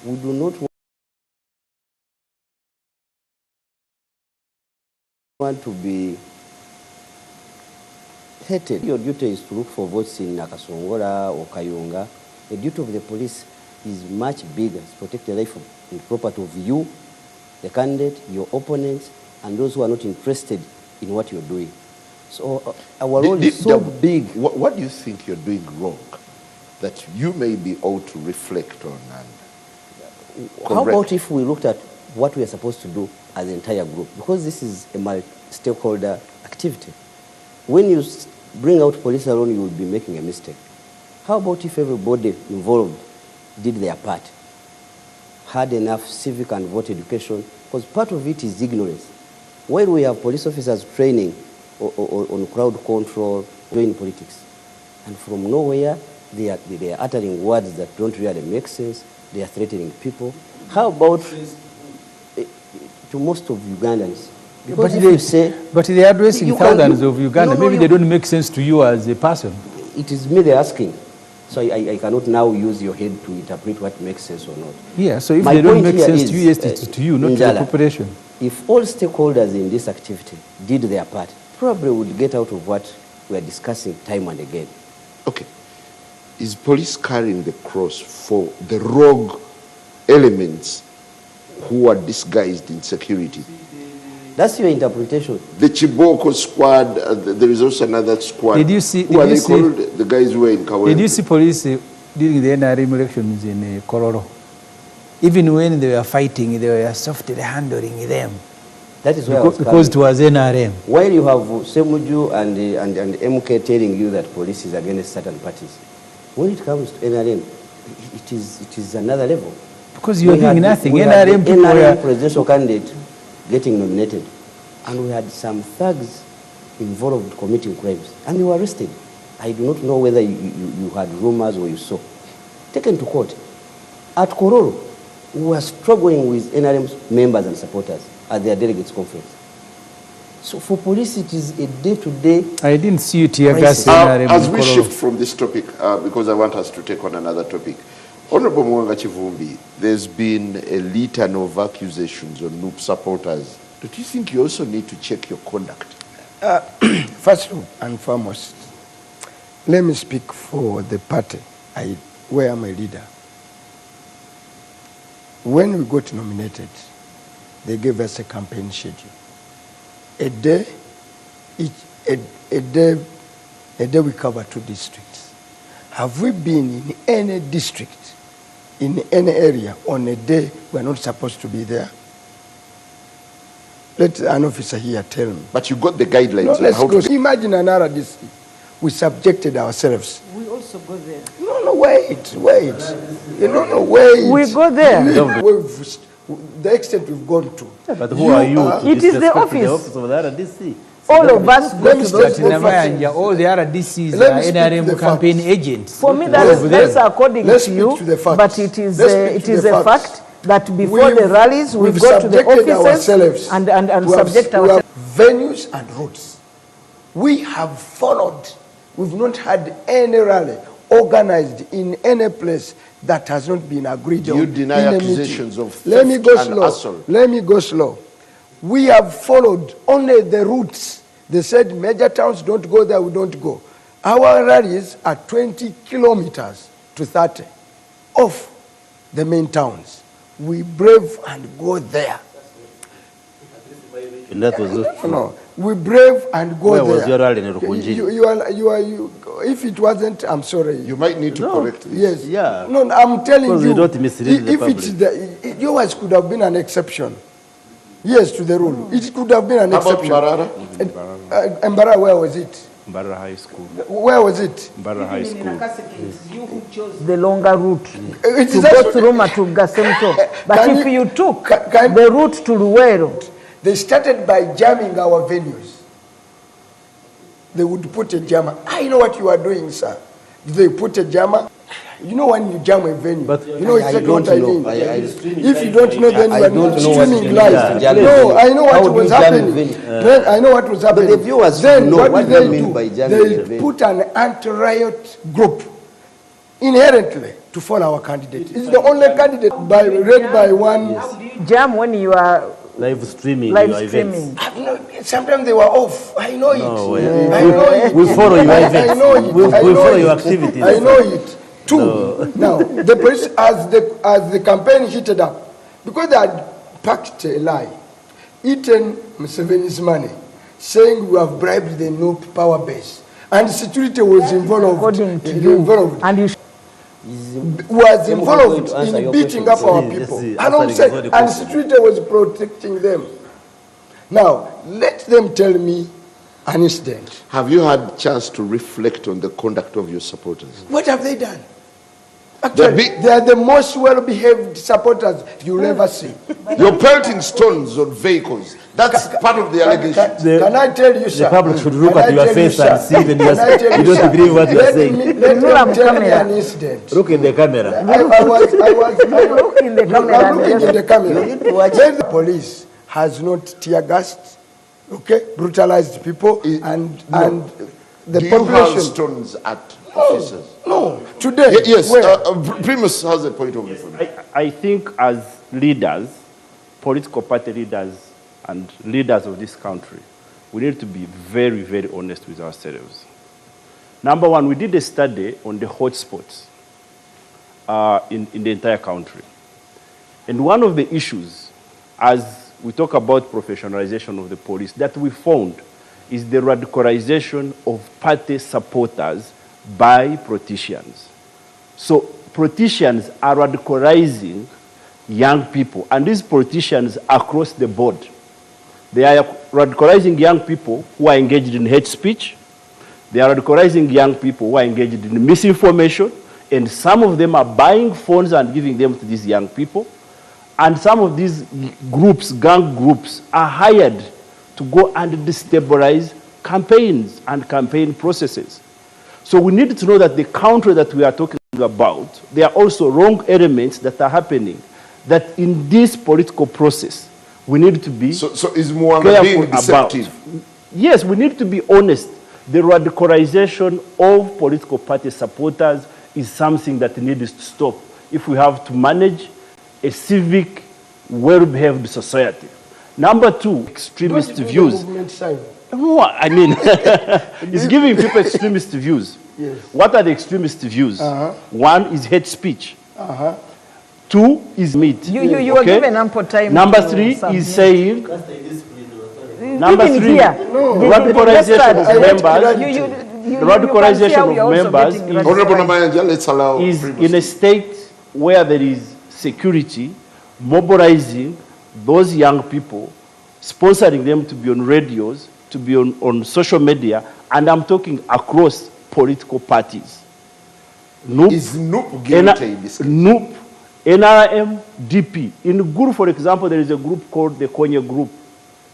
We do not want to be hated. Your duty is to look for votes in Nakasongola or Kayunga. The duty of the police is much bigger, to protect the life and property of you, the candidate, your opponents, and those who are not interested in what you're doing. So our role is so big. What do you think you're doing wrong that you may be owed to reflect on? And how about if we looked at what we are supposed to do as an entire group? Because this is a multi-stakeholder activity. When you bring out police alone, you will be making a mistake. How about if everybody involved did their part, had enough civic and vote education? Because part of it is ignorance. While we have police officers training on crowd control, doing politics, and from nowhere they are uttering words that don't really make sense. They are threatening people. How about to most of Ugandans? But they are addressing thousands of Ugandans. Maybe they don't make sense to you as a person. It is me they're asking. So I cannot now use your head to interpret what makes sense or not. Yeah, so if they don't make sense to you, yes, it's to you, not Njala, to the population. If all stakeholders in this activity did their part, probably would get out of what we are discussing time and again. Okay. Is police carrying the cross for the rogue elements who are disguised in security? That's your interpretation. The Chiboko squad, there is also another squad. Did you see? Who are they called? The guys who were in Kawempe. Did you see police during the NRM elections in Kororo? Even when they were fighting, they were softly handling them. That is where because it was NRM. While you have Semuju and MK telling you that police is against certain parties, when it comes to NRM, it is another level. Because you are doing nothing. NRM presidential candidate getting nominated, and we had some thugs involved committing crimes, and they were arrested. I do not know whether you had rumors or you saw. Taken to court. At Kororo, we were struggling with NRM members and supporters at their delegates conference. So for police, it is a day-to-day. I didn't see you tear gas as we shift from this topic, because I want us to take on another topic. Honorable Muwanga Kivumbi, there's been a litany of accusations on NUP supporters. Do you think you also need to check your conduct? First and foremost, let me speak for the party where I'm a leader. When we got nominated, they gave us a campaign schedule. A day we cover 2 districts. Have we been in any district, in any area, on a day we're not supposed to be there? Let an officer here tell me. But you got the guidelines. No, let's go. Imagine an RDC. We subjected ourselves. We also go there. No, wait. You don't know, wait. We go there. The extent we've gone to. Yeah, but who are you to it is the office of the RDC? All of us go to the all the RDCs are NRM campaign agents. For me, that's according to you, but it is a fact that before the rallies, we go to the offices and subject ourselves. Venues and routes. We have followed. We've not had any rally organized in any place that has not been agreed on. You deny accusations of theft Let me go and slow. assault. Let me go slow. We have followed only the routes. They said major towns don't go there, we don't go. Our rallies are 20 kilometers to 30 off the main towns. We brave and go there. And that was No. we brave and go Where there. was your rally in Rukunjiri? If it wasn't, I'm sorry. You might need to correct this. Yes. Yeah. No, I'm telling Because you. we don't mislead the if it's public. yours could have been an exception. Yes, to the rule. It could have been an How about exception. Mbarara? Mbara, where was it? Mbarara High School. Where was it? Mbarara High Even in School. Akasi, you who chose the longer route It to is go actually- through Matugasemto. But Can if you took can- the route to Luwero, They started by jamming our venues. They would put a jammer. I know what you are doing, sir. They put a jammer. You know when you jam a venue, But you know exactly what I mean. If you I don't know, then you are don't not know what streaming it live. means to jam a No, venue. I know How what do was you jam a happening. venue? Then I know what was happening. the viewers then should know what what did you mean by jamming a They venue. put an anti-riot group inherently to follow our candidate. It's the only candidate read by one. jam when you are Live streaming live your events. streaming. Sometimes they were off. I know it. No, I know it. we follow your I events. know it. We I know follow it. your activities. I know it. Two. Now, the police, as the campaign heated up, because they had packed a lie, eaten Museveni's money, saying we have bribed the new power base, and security was involved. According to you, involved. and you Was Them involved going to answer in your beating question. up our Yes, people. yes, And I'm answering saying, all the and questions. security was protecting them. Now, let them tell me an incident. Have you had chance to reflect on the conduct of your supporters? What have they done? Actually, big- they are the most well-behaved supporters you'll ever see. You're pelting stones on vehicles. That's part of the allegation. Can I tell you, sir? The public should look Can at I your tell face you, and sir? see when Can I tell you don't sir? agree with what you are Let saying. me- Let Look them at tell me camera. an incident. Look in the camera. I was look in the camera I'm and looking just- in the camera. You need to watch. When the police has not tear gassed, okay, brutalized people, and the Do you hurl population. stones at officers? No, today. Yes, where? Primus has a point of view. I think as leaders, political party leaders, and leaders of this country, we need to be very, very honest with ourselves. Number one, we did a study on the hotspots in the entire country. And one of the issues, as we talk about professionalization of the police, that we found is the radicalization of party supporters by politicians. So politicians are radicalizing young people, and these politicians across the board. They are radicalizing young people who are engaged in hate speech. They are radicalizing young people who are engaged in misinformation, and some of them are buying phones and giving them to these young people. And some of these groups, gang groups, are hired to go and destabilize campaigns and campaign processes. So we need to know that the country that we are talking about, there are also wrong elements that are happening, that in this political process, we need to be So is Muwanga being deceptive? Yes, we need to be honest. The radicalization of political party supporters is something that needs to stop if we have to manage a civic, well-behaved society. Number two, extremist Don't do the views. movement sign. No, I mean, it's giving people extremist views. Yes. What are the extremist views? One is hate speech. Two is meat. You were given ample time. Number to three submit. is saying. Number Even three, here, radicalization of members. you Radicalization can see how we are of also members getting is- Honorable Namayanja, let's allow is Primus. in a state where there is security, mobilizing those young people, sponsoring them to be on radios, to be on social media, and I'm talking across political parties. NUP, Is NUP guilty in this case? NUP, NRM, DP. In Guru, for example, there is a group called the Konye Group.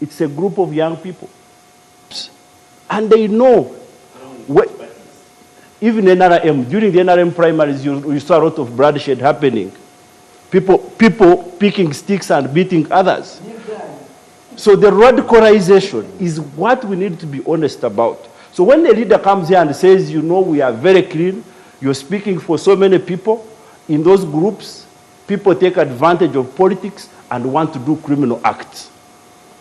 It's a group of young people. And they know, even NRM, during the NRM primaries, you saw a lot of bloodshed happening. People picking sticks and beating others. So the radicalization is what we need to be honest about. So when the leader comes here and says, you know, we are very clean, you're speaking for so many people, in those groups, people take advantage of politics and want to do criminal acts.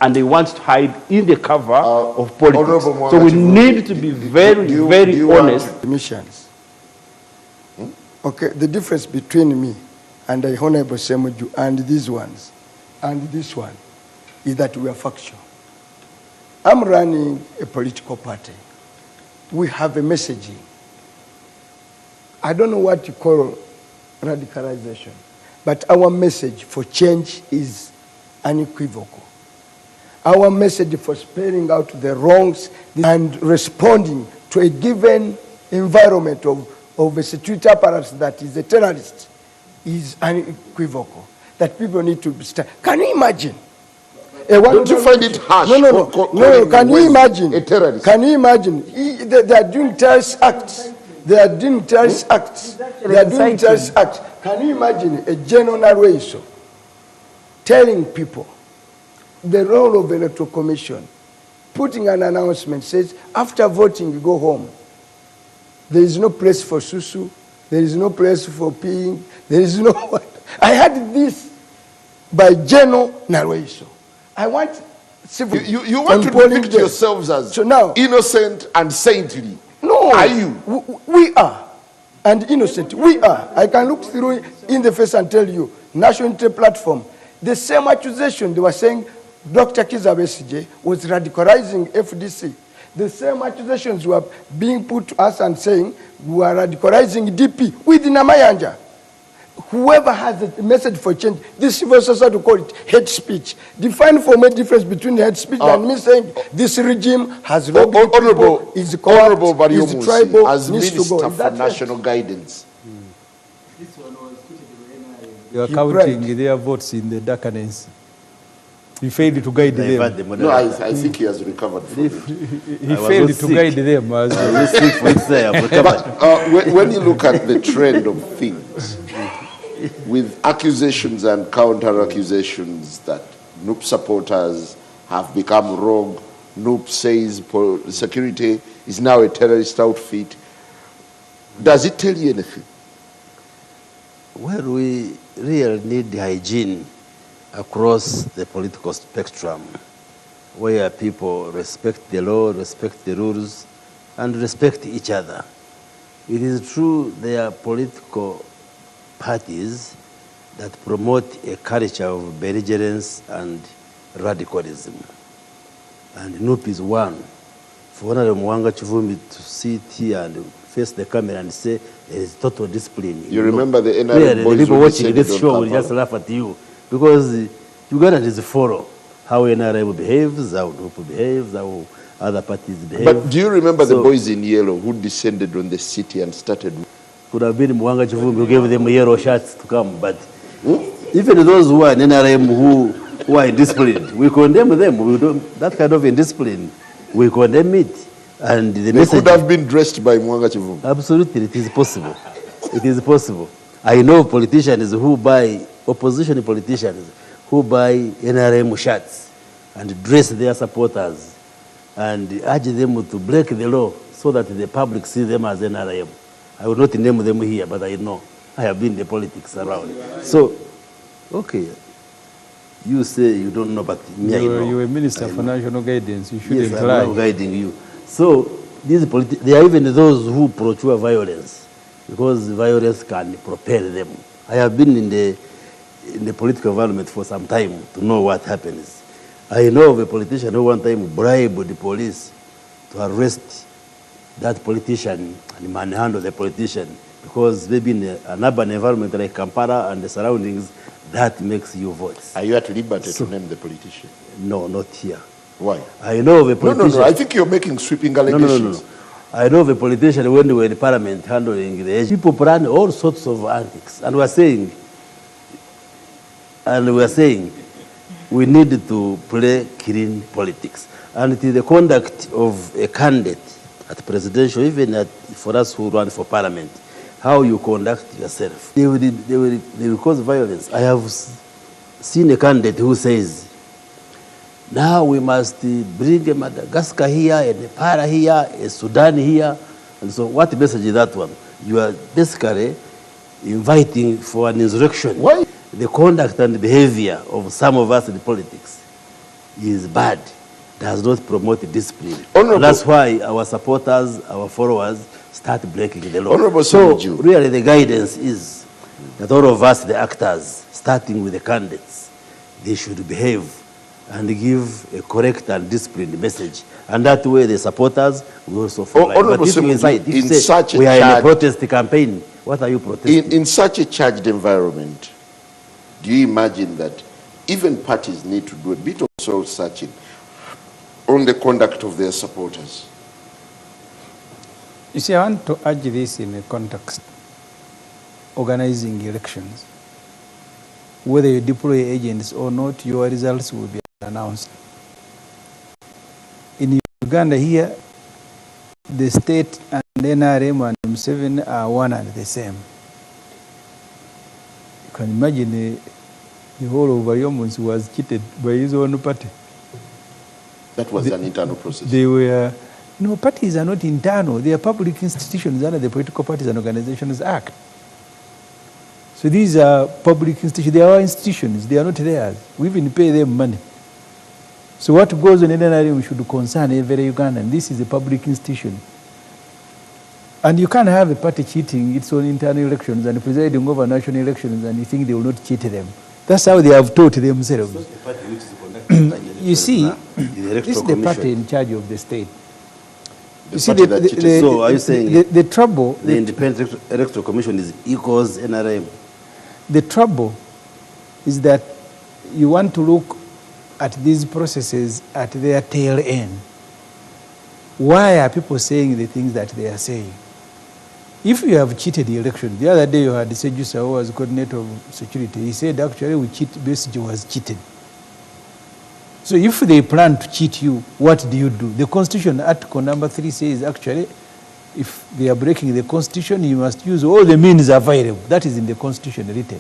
And they want to hide in the cover of politics. Honorable Muwanga, So we need to be very, very honest. Missions. Okay, the difference between me and the Honorable Semuju and these ones and this one is that we are factual. I'm running a political party. We have a messaging. I don't know what you call radicalization, but our message for change is unequivocal. Our message for spelling out the wrongs and responding to a given environment of a security apparatus that is a terrorist is unequivocal. That people need to start. Can you imagine? Don't you find it harsh? No. Can you imagine? A terrorist. Can you imagine? They are doing terrorist acts. They are doing terrorist acts. They are doing terrorist acts. Can you imagine a General Narweso telling people the role of the Electoral Commission, putting an announcement, says, after voting, you go home. There is no place for susu. There is no place for peeing. There is no what. I had this by General Narweso. I want civil. You want to depict yourselves as so now, innocent and saintly. No. Are you? We are. And innocent. We are. I can look through in the face and tell you, National Unity Platform, the same accusation they were saying Dr. Kizza Besigye was radicalizing FDC. The same accusations were being put to us and saying we are radicalizing DP with Namayanja. Whoever has a message for change, this civil society call it hate speech. Define for me the difference between hate speech and me saying this regime has robbed people, is corrupt, is tribal, as needs to go. Minister for National Guidance. You are counting their votes in the darkness. He failed to guide them. No, I think he has recovered from it. He failed to guide them. As but when you look at the trend of things, with accusations and counter-accusations that NUP supporters have become rogue, NUP says security is now a terrorist outfit, does it tell you anything? Well, we really need hygiene across the political spectrum, where people respect the law, respect the rules, and respect each other. It is true there are political parties that promote a culture of belligerence and radicalism. And NUP is one. For Honorable Muwanga Kivumbi to sit here and face the camera and say there is total discipline. You remember the NRM boys the people watching this show will just laugh at you, because Uganda is a follow how NRM behaves, how NUP behaves, how other parties behave. But do you remember the boys in yellow who descended on the city and started? Could have been Muwanga Kivumbi who gave them yellow shirts to come, but even those who are in NRM who are indisciplined, we condemn them. We don't, that kind of indiscipline, we condemn it. And the they could have been dressed by Muwanga Kivumbi. Absolutely, it is possible. It is possible. I know politicians who buy, opposition politicians, who buy NRM shirts and dress their supporters and urge them to break the law so that the public sees them as NRM. I will not name them here, but I know. I have been in the politics around. So, okay, you say you don't know, but me, I know. You are a Minister for National Guidance. You shouldn't yes, lie. I'm guiding you. So, there are even those who procure violence, because violence can propel them. I have been in the political environment for some time to know what happens. I know of a politician who one time bribed the police to arrest that politician and manhandle the politician, because maybe in an urban environment like Kampala and the surroundings, that makes you vote. Are you at liberty to name the politician? No, not here. Why? I know of a politician. No. I think you're making sweeping allegations. No. I know of a politician when they were in Parliament handling the age. People plan all sorts of antics, and we're saying we need to play clean politics. And it is the conduct of a candidate at presidential, even for us who run for parliament, how you conduct yourself. They will cause violence. I have seen a candidate who says, now we must bring a Madagascar here, a Nepal here, a Sudan here. And so what message is that one? You are basically inviting for an insurrection. Why? The conduct and behavior of some of us in politics is bad. Does not promote discipline. And that's why our supporters, our followers, start breaking the law. So really the guidance is that all of us, the actors, starting with the candidates, they should behave and give a correct and disciplined message. And that way the supporters will also follow. Honorable But if you Semuzi, say, in such a we are in a charge- protest campaign, what are you protesting? In such a charged environment, do you imagine that even parties need to do a bit of soul searching on the conduct of their supporters? You see, I want to urge this in a context. Organizing elections. Whether you deploy agents or not, your results will be announced. In Uganda here, the state and NRM and M7 are one and the same. You can imagine the whole of Bayomons was cheated by his own party. That was an internal process. They were, no, parties are not internal. They are public institutions under the Political Parties and Organizations Act. So these are public institutions. They are our institutions. They are not theirs. We even pay them money. So what goes on in NRM should concern every Ugandan. This is a public institution. And you can't have a party cheating its own internal elections and presiding over national elections and you think they will not cheat them. That's how they have taught themselves. You see, this is the party in charge of the state. You see, So are you saying the trouble... The Independent Electoral Commission is equals NRM? The trouble is that you want to look at these processes at their tail end. Why are people saying the things that they are saying? If you have cheated the election, the other day you had Sejusa, who was coordinator of security, he said actually Besigye was cheated. So if they plan to cheat you, what do? The Constitution, Article number 3 says actually, if they are breaking the Constitution, you must use all the means available. That is in the Constitution written.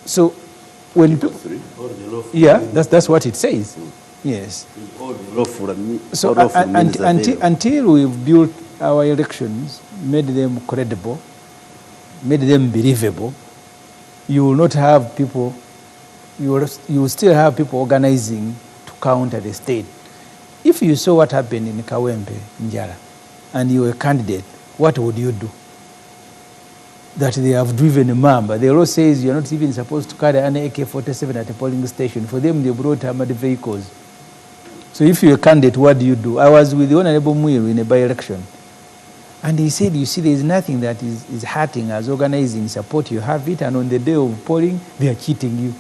So when people... Yeah, that's what it says. Yes. So until we've built our elections, made them credible, made them believable, you will not have people, you will still have people organizing to counter the state. If you saw what happened in Kawempe, Njala, and you were a candidate, what would you do? That they have driven a mamba. The law says you're not even supposed to carry an AK-47 at a polling station. For them, they brought armored vehicles. So if you're a candidate, what do? I was with the Honorable Muiru in a by-election. And he said, you see, there is nothing that is hurting as organizing support. You have it, and on the day of polling, they are cheating you.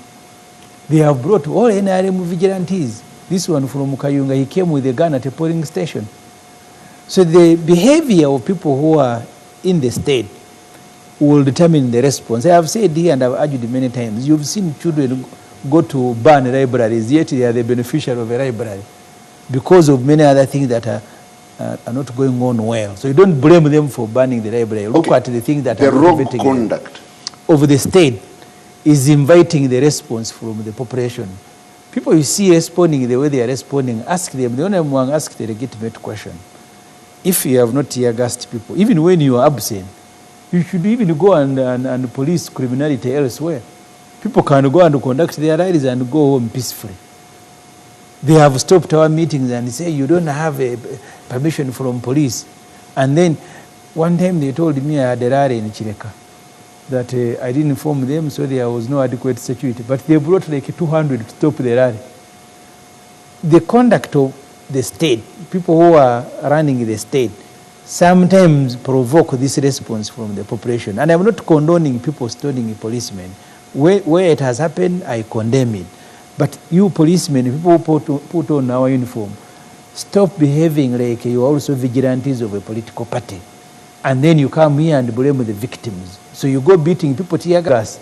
They have brought all NRM vigilantes. This one from Kayunga, he came with a gun at a polling station. So the behavior of people who are in the state will determine the response. I have said here and I've argued many times, you've seen children go to burn libraries, yet they are the beneficiary of a library because of many other things that are not going on well. So you don't blame them for burning the library. Look at the things that the are rogue conduct of the state is inviting the response from the population. People you see responding the way they are responding, ask them, the only one ask the legitimate question. If you have not tear-gassed people, even when you are absent, you should even go and police criminality elsewhere. People can go and conduct their rallies and go home peacefully. They have stopped our meetings and say, you don't have a permission from police. And then one time they told me I had a rally in Chireka, that I didn't inform them, so there was no adequate security. But they brought like 200 to stop the rally. The conduct of the state, people who are running the state, sometimes provoke this response from the population. And I'm not condoning people stoning a policeman. Where it has happened, I condemn it. But you policemen, people who put on our uniform, stop behaving like you are also vigilantes of a political party. And then you come here and blame the victims. So you go beating people tear gas.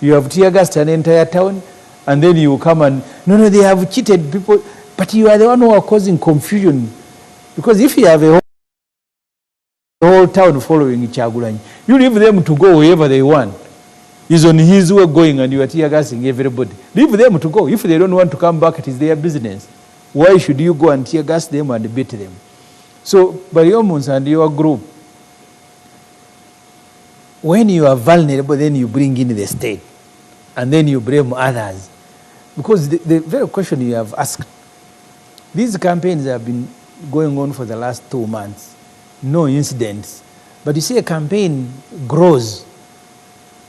You have tear gassed an entire town, and then you come and, no, they have cheated people. But you are the one who are causing confusion. Because if you have a whole town following Kyagulanyi, you leave them to go wherever they want. He's on his way going and you are tear gassing everybody. Leave them to go. If they don't want to come back, it is their business. Why should you go and tear gas them and beat them? So, Bariomuns and your group, when you are vulnerable, then you bring in the state. And then you blame others. Because the very question you have asked, these campaigns have been going on for the last 2 months. No incidents. But you see, a campaign grows.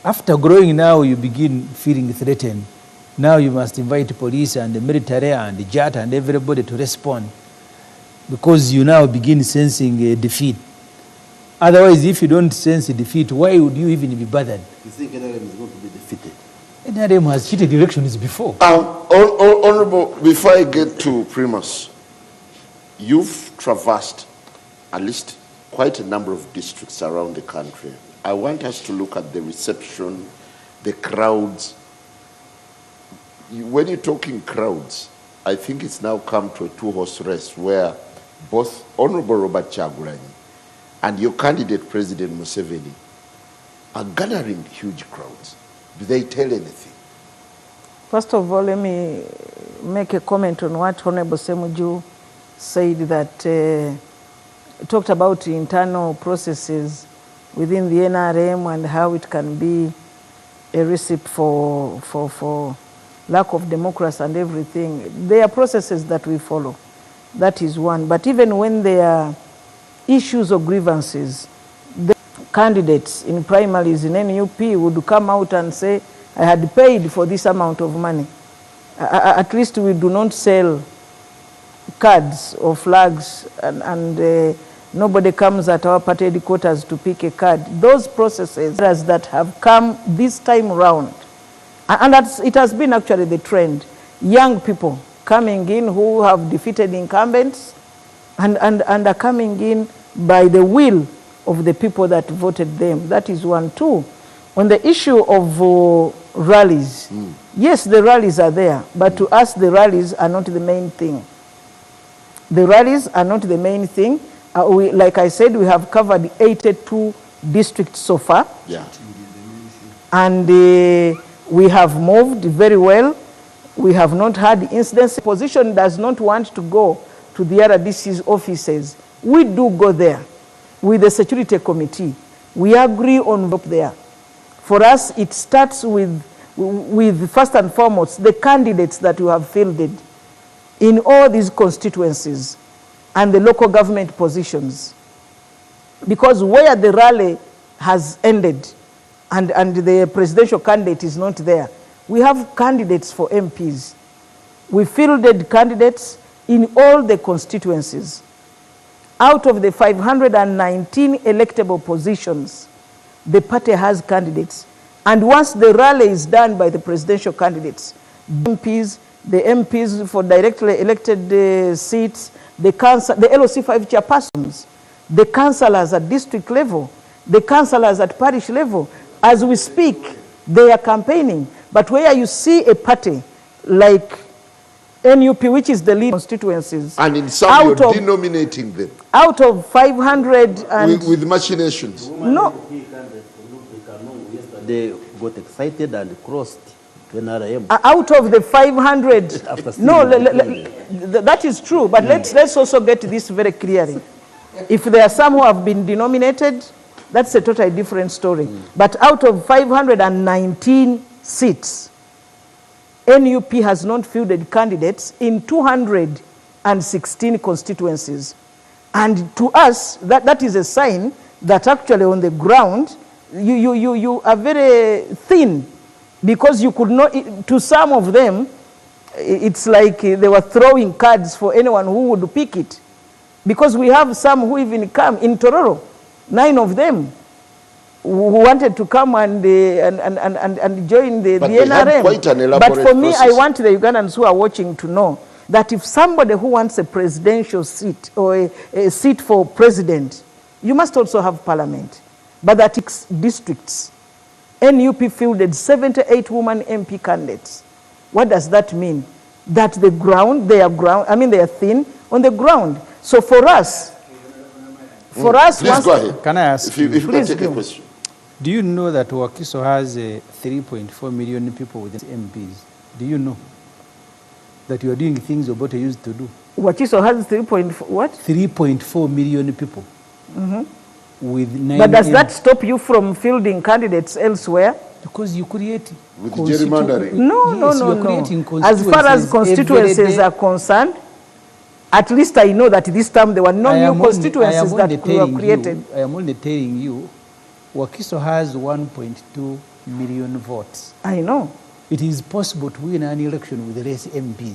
After growing now, you begin feeling threatened. Now you must invite police and the military and the JAT and everybody to respond, because you now begin sensing a defeat. Otherwise, if you don't sense a defeat, why would you even be bothered? You think NRM is going to be defeated? NRM has cheated elections before. Honorable, before I get to Primus, you've traversed at least quite a number of districts around the country. I want us to look at the reception, the crowds. When you're talking crowds, I think it's now come to a two-horse race where both Honorable Robert Kyagulanyi and your candidate, President Museveni, are gathering huge crowds. Do they tell anything? First of all, let me make a comment on what Honorable Semuju said, that talked about internal processes within the NRM and how it can be a recipe for lack of democracy and everything. There are processes that we follow. That is one. But even when there are issues or grievances, the candidates in primaries in NUP would come out and say, I had paid for this amount of money. At least we do not sell cards or flags, and nobody comes at our party headquarters to pick a card. Those processes that have come this time around, and it has been actually the trend, young people coming in who have defeated incumbents and are coming in by the will of the people that voted them. That is one. Two, on the issue of rallies, yes, the rallies are there, but to us the rallies are not the main thing. The rallies are not the main thing. Like I said, we have covered 82 districts so far. Yeah. And we have moved very well. We have not had incidents. The opposition does not want to go to the RDC's offices. We do go there with the security committee. We agree on up there. For us, it starts with first and foremost, the candidates that we have fielded in all these constituencies and the local government positions. Because where the rally has ended and the presidential candidate is not there, we have candidates for MPs. We fielded candidates in all the constituencies. Out of the 519 electable positions, the party has candidates. And once the rally is done by the presidential candidates, the MPs for directly elected seats, the LOC5 chairpersons, the councillors at district level, the councillors at parish level, as we speak, they are campaigning. But where you see a party like NUP, which is the lead constituencies, and in some you're denominating them. Out of 500 and... With machinations. No. They got excited and crossed to NRM. Out of the 500... No, that is true, but let's also get this very clearly. If there are some who have been denominated, that's a totally different story. But out of 519 seats, NUP has not fielded candidates in 216 constituencies. And to us, that is a sign that actually on the ground, you are very thin, because you could not, to some of them, it's like they were throwing cards for anyone who would pick it. Because we have some who even come in Tororo, 9 of them, who wanted to come and join the NRM. Quite an elaborate but for me, process. I want the Ugandans who are watching to know that if somebody who wants a presidential seat or a seat for president, you must also have parliament. But that districts, NUP fielded 78 woman MP candidates. What does that mean? That the ground, they are thin on the ground. So for us, Please go ahead. Can I ask if you can take a question. Do you know that Wakiso has 3.4 million people with MPs? Do you know that you are doing things Obote used to do? Wakiso has 3.4 million people. With 9 But does that stop you from fielding candidates elsewhere? Because you create... With gerrymandering? No. As far as constituencies are concerned, at least I know that this time there were no new constituencies that were created. I am only telling you, Wakiso has 1.2 million votes. I know. it is possible to win an election with less MPs.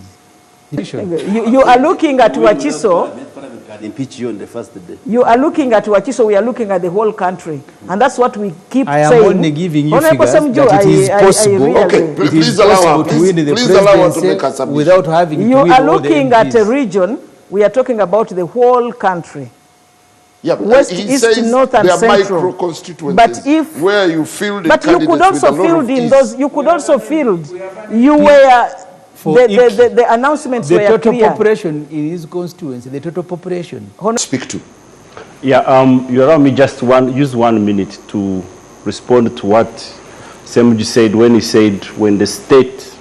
You are looking at Wachiso. Parliament can impeach you on the first day. You are looking at Wachiso, we are looking at the whole country. And that's what we keep I am saying. only giving you Honorable figures Samjo, that it is possible. Okay, It please is allow her, possible to win the please allow her to make a presidency submission. without having You to win are all the looking at a MPs. region, we are talking about the whole country. Yeah, but West, he East, says North, and there are Central. micro constituencies But if- where you field But you could also field in those, you could also field. You were, the announcements The were total clear. population in his constituency, the total population. speak to. Yeah, you allow me just use 1 minute to respond to what Semji said when he said when the state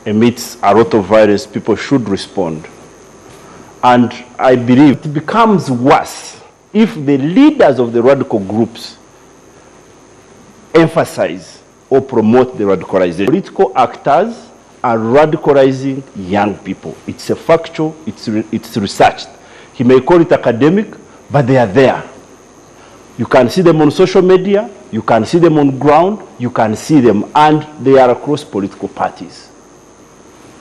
emits a lot of violence, people should respond. And I believe it becomes worse if the leaders of the radical groups emphasize or promote the radicalization. Political actors are radicalizing young people. It's a factual, it's researched. He may call it academic, but they are there. You can see them on social media, you can see them on ground, you can see them, and they are across political parties.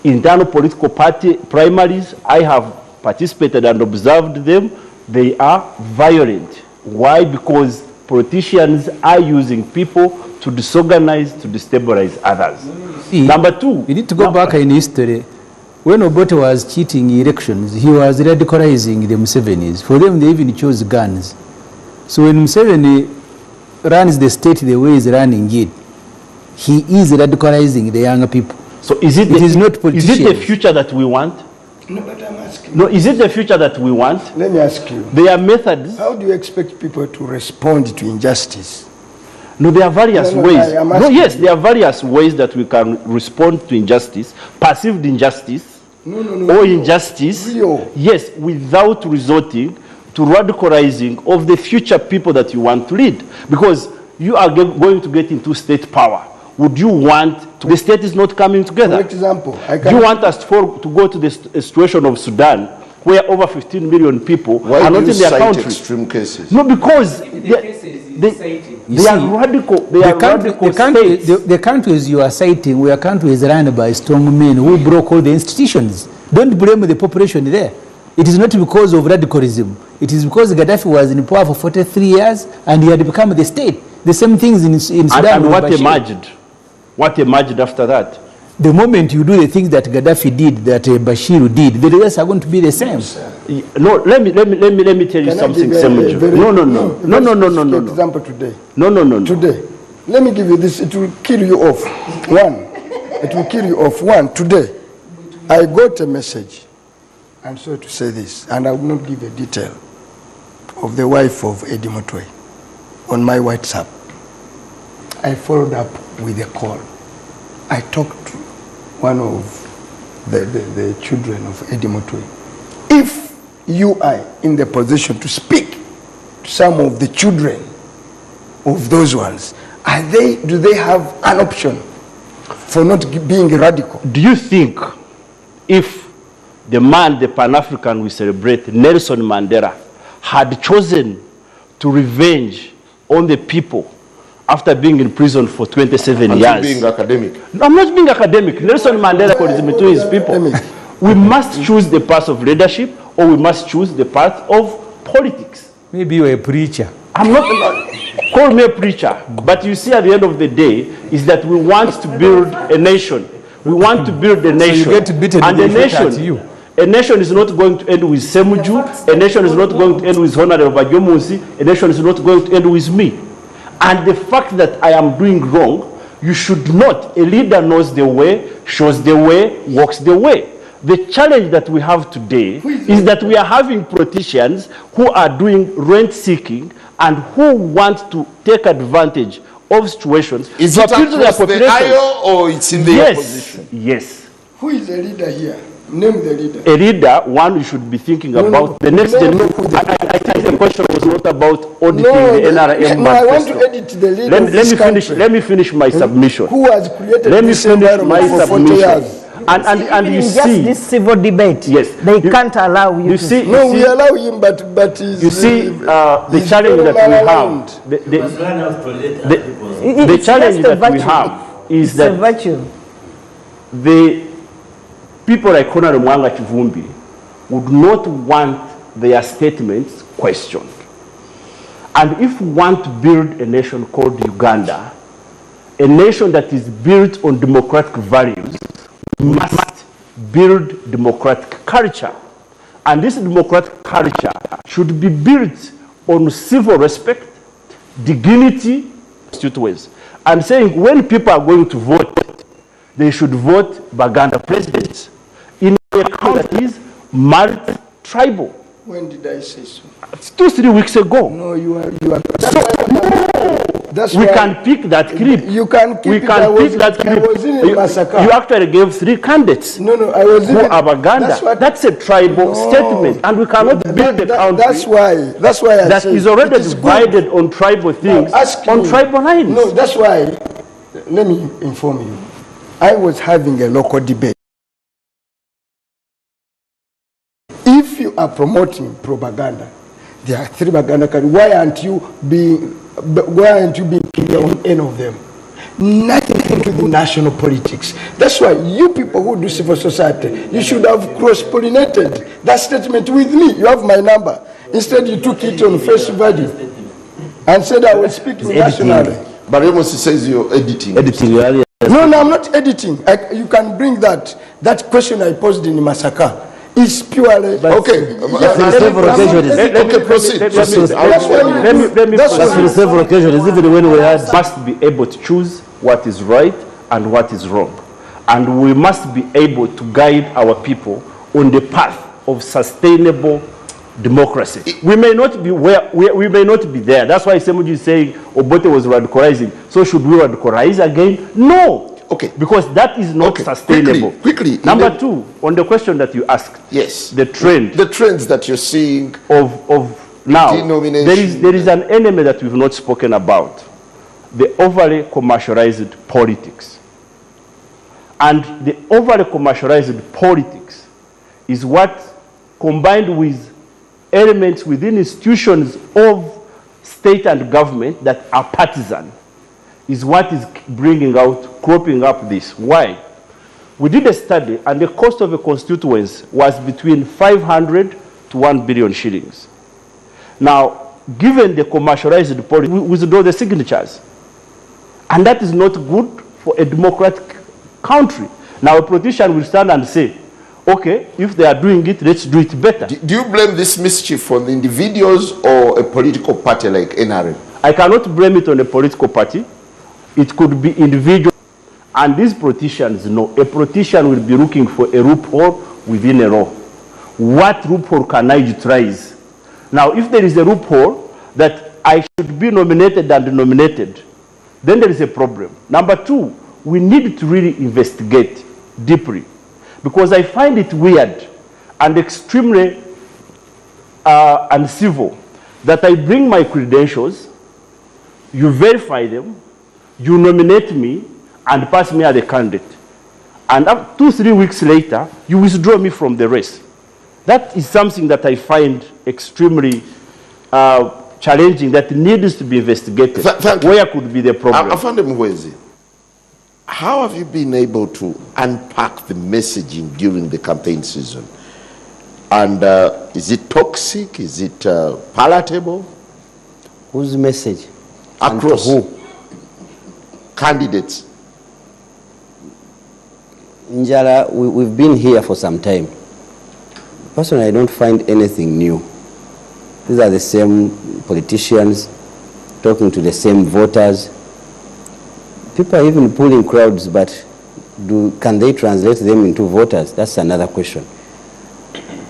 Internal political party primaries, I have participated and observed them. They are violent. Why? Because politicians are using people to disorganize, to destabilize others. See, Number two. you need to go back in history. When Obote was cheating elections, he was radicalizing the Musevenis. For them, they even chose guns. So when Museveni runs the state the way he's running it, he is radicalizing the younger people. So is it, not politicians. Is it the future that we want? No, but I'm asking. No, is it the future that we want? Let me ask you. There are methods. How do you expect people to respond to injustice? No, there are various No, ways. I am No, asking yes, you. there are various ways that we can respond to injustice, perceived injustice, or injustice. Real. Yes, without resorting to radicalizing of the future people that you want to lead. Because you are going to get into state power. Would you want the state is not coming together? For example, Do you want us to go to the situation of Sudan, where over 15 million people Why are do not you in their cite country? extreme cases? No, because they are radical. They are radical states. The countries you are citing were countries run by strong men who broke all the institutions. Don't blame the population there. It is not because of radicalism. It is because Gaddafi was in power for 43 years and he had become the state. The same things in Sudan. And what Bashir. emerged? What emerged after that? The moment you do the things that Gaddafi did, that Bashir did, the results are going to be the same. No, let me tell you Can I something, give a Semenjo. very- No. example today. No. Today. Let me give you this. It will kill you off. One. It will kill you off. One. Today, I got a message. I'm sorry to say this, and I will not give a detail, of the wife of Eddie Motwe on my WhatsApp. I followed up with a call. I talked to one of the children of Eddie Motwe. If you are in the position to speak to some of the children of those ones, do they have an option for not being radical? Do you think if the man, the Pan-African we celebrate, Nelson Mandela, had chosen to revenge on the people after being in prison for 27 And years? being academic. No, I'm not being academic. Nelson Mandela called him to his people. We must choose the path of leadership, or we must choose the path of politics. Maybe you're a preacher. I'm not, call me a preacher, but you see at the end of the day is that we want to build a nation. We want to build a nation. you get beaten and if a they shoot at nation, you. a nation is not going to end with Semuju, a nation is not going to end with Honorable Bajomunsi, a nation is not going to end with me. And the fact that I am doing wrong, you should not. A leader knows the way, shows the way, walks the way. The challenge that we have today is that we are having politicians who are doing rent seeking and who want to take advantage of situations. Is to it appeal to their across the population. aisle or it's in the Yes, opposition? yes. Who is the leader here? Name the leader. A leader, one you should be thinking about. The next generation. I think the question was not about auditing the NRM. No, I want to edit the leader of this country. Let me finish my submission. Who has created Let me this finish my environment for 40 submission. years? And you Just see, this civil debate. Yes. They can't allow you you to. see, No, we allow him, but he's, you see, the he's challenge very that we malaligned. have, the challenge It's that just a we virtue. have is It's that a virtue. the people like Honorable Muwanga Kivumbi would not want their statements questioned. And if we want to build a nation called Uganda, a nation that is built on democratic values, we must build democratic culture. And this democratic culture should be built on civil respect, dignity, constituents. And saying when people are going to vote, they should vote Baganda presidents in a country that is multi-tribal. When did I say so? It's 2-3 weeks ago. No, you are. That's We why can pick that clip. You can keep we it. can pick that clip. I was in a massacre. You actually gave 3 candidates. No, I was who in are Baganda. That's a tribal statement, and we cannot build a country. That's why I that say is already it divided on tribal things, on tribal lines. No, that's why. Let me inform you. I was having a local debate. If you are promoting propaganda, there are 3 Baganda countries. Why aren't you being clear on any of them? Nothing to the national politics. That's why you people who do civil society, you should have cross-pollinated that statement with me. You have my number. Instead, you took it on face value and said I will speak nationally. But Amos says you're editing. No, I'm not editing. You can bring that question I posed in Masaka. Is purely okay. Proceed. Several occasions, even when we had must be able to choose what is right and what is wrong, and we must be able to guide our people on the path of sustainable democracy. We may not be where we may not be there. That's why Semuji is saying Obote was radicalizing. So should we radicalize again? No. Okay. Because that is not sustainable. Quickly. Number 2, on the question that you asked. Yes. The trends that you're seeing of now. Denomination. There is an enemy that we've not spoken about. The overly commercialized politics. And the overly commercialized politics is what, combined with elements within institutions of state and government that are partisan, is what is cropping up this. Why? We did a study, and the cost of a constituency was between 500 to 1 billion shillings. Now, given the commercialized politics, we withdraw the signatures. And that is not good for a democratic country. Now, a politician will stand and say, okay, if they are doing it, let's do it better. Do you blame this mischief on the individuals or a political party like NRM? I cannot blame it on a political party. It could be individual. And these politicians know a politician will be looking for a loophole within a law. What loophole can I utilize? Now, if there is a loophole that I should be nominated and nominated, then there is a problem. Number 2, we need to really investigate deeply. Because I find it weird and extremely uncivil that I bring my credentials, you verify them, you nominate me and pass me as a candidate. And 2-3 weeks later, you withdraw me from the race. That is something that I find extremely challenging, that needs to be investigated. Where could be the problem? Afande Muwezi, how have you been able to unpack the messaging during the campaign season? And is it toxic? Is it palatable? Whose message? Across who? Candidates. Njala, we've been here for some time. Personally, I don't find anything new. These are the same politicians talking to the same voters. People are even pulling crowds, but can they translate them into voters? That's another question.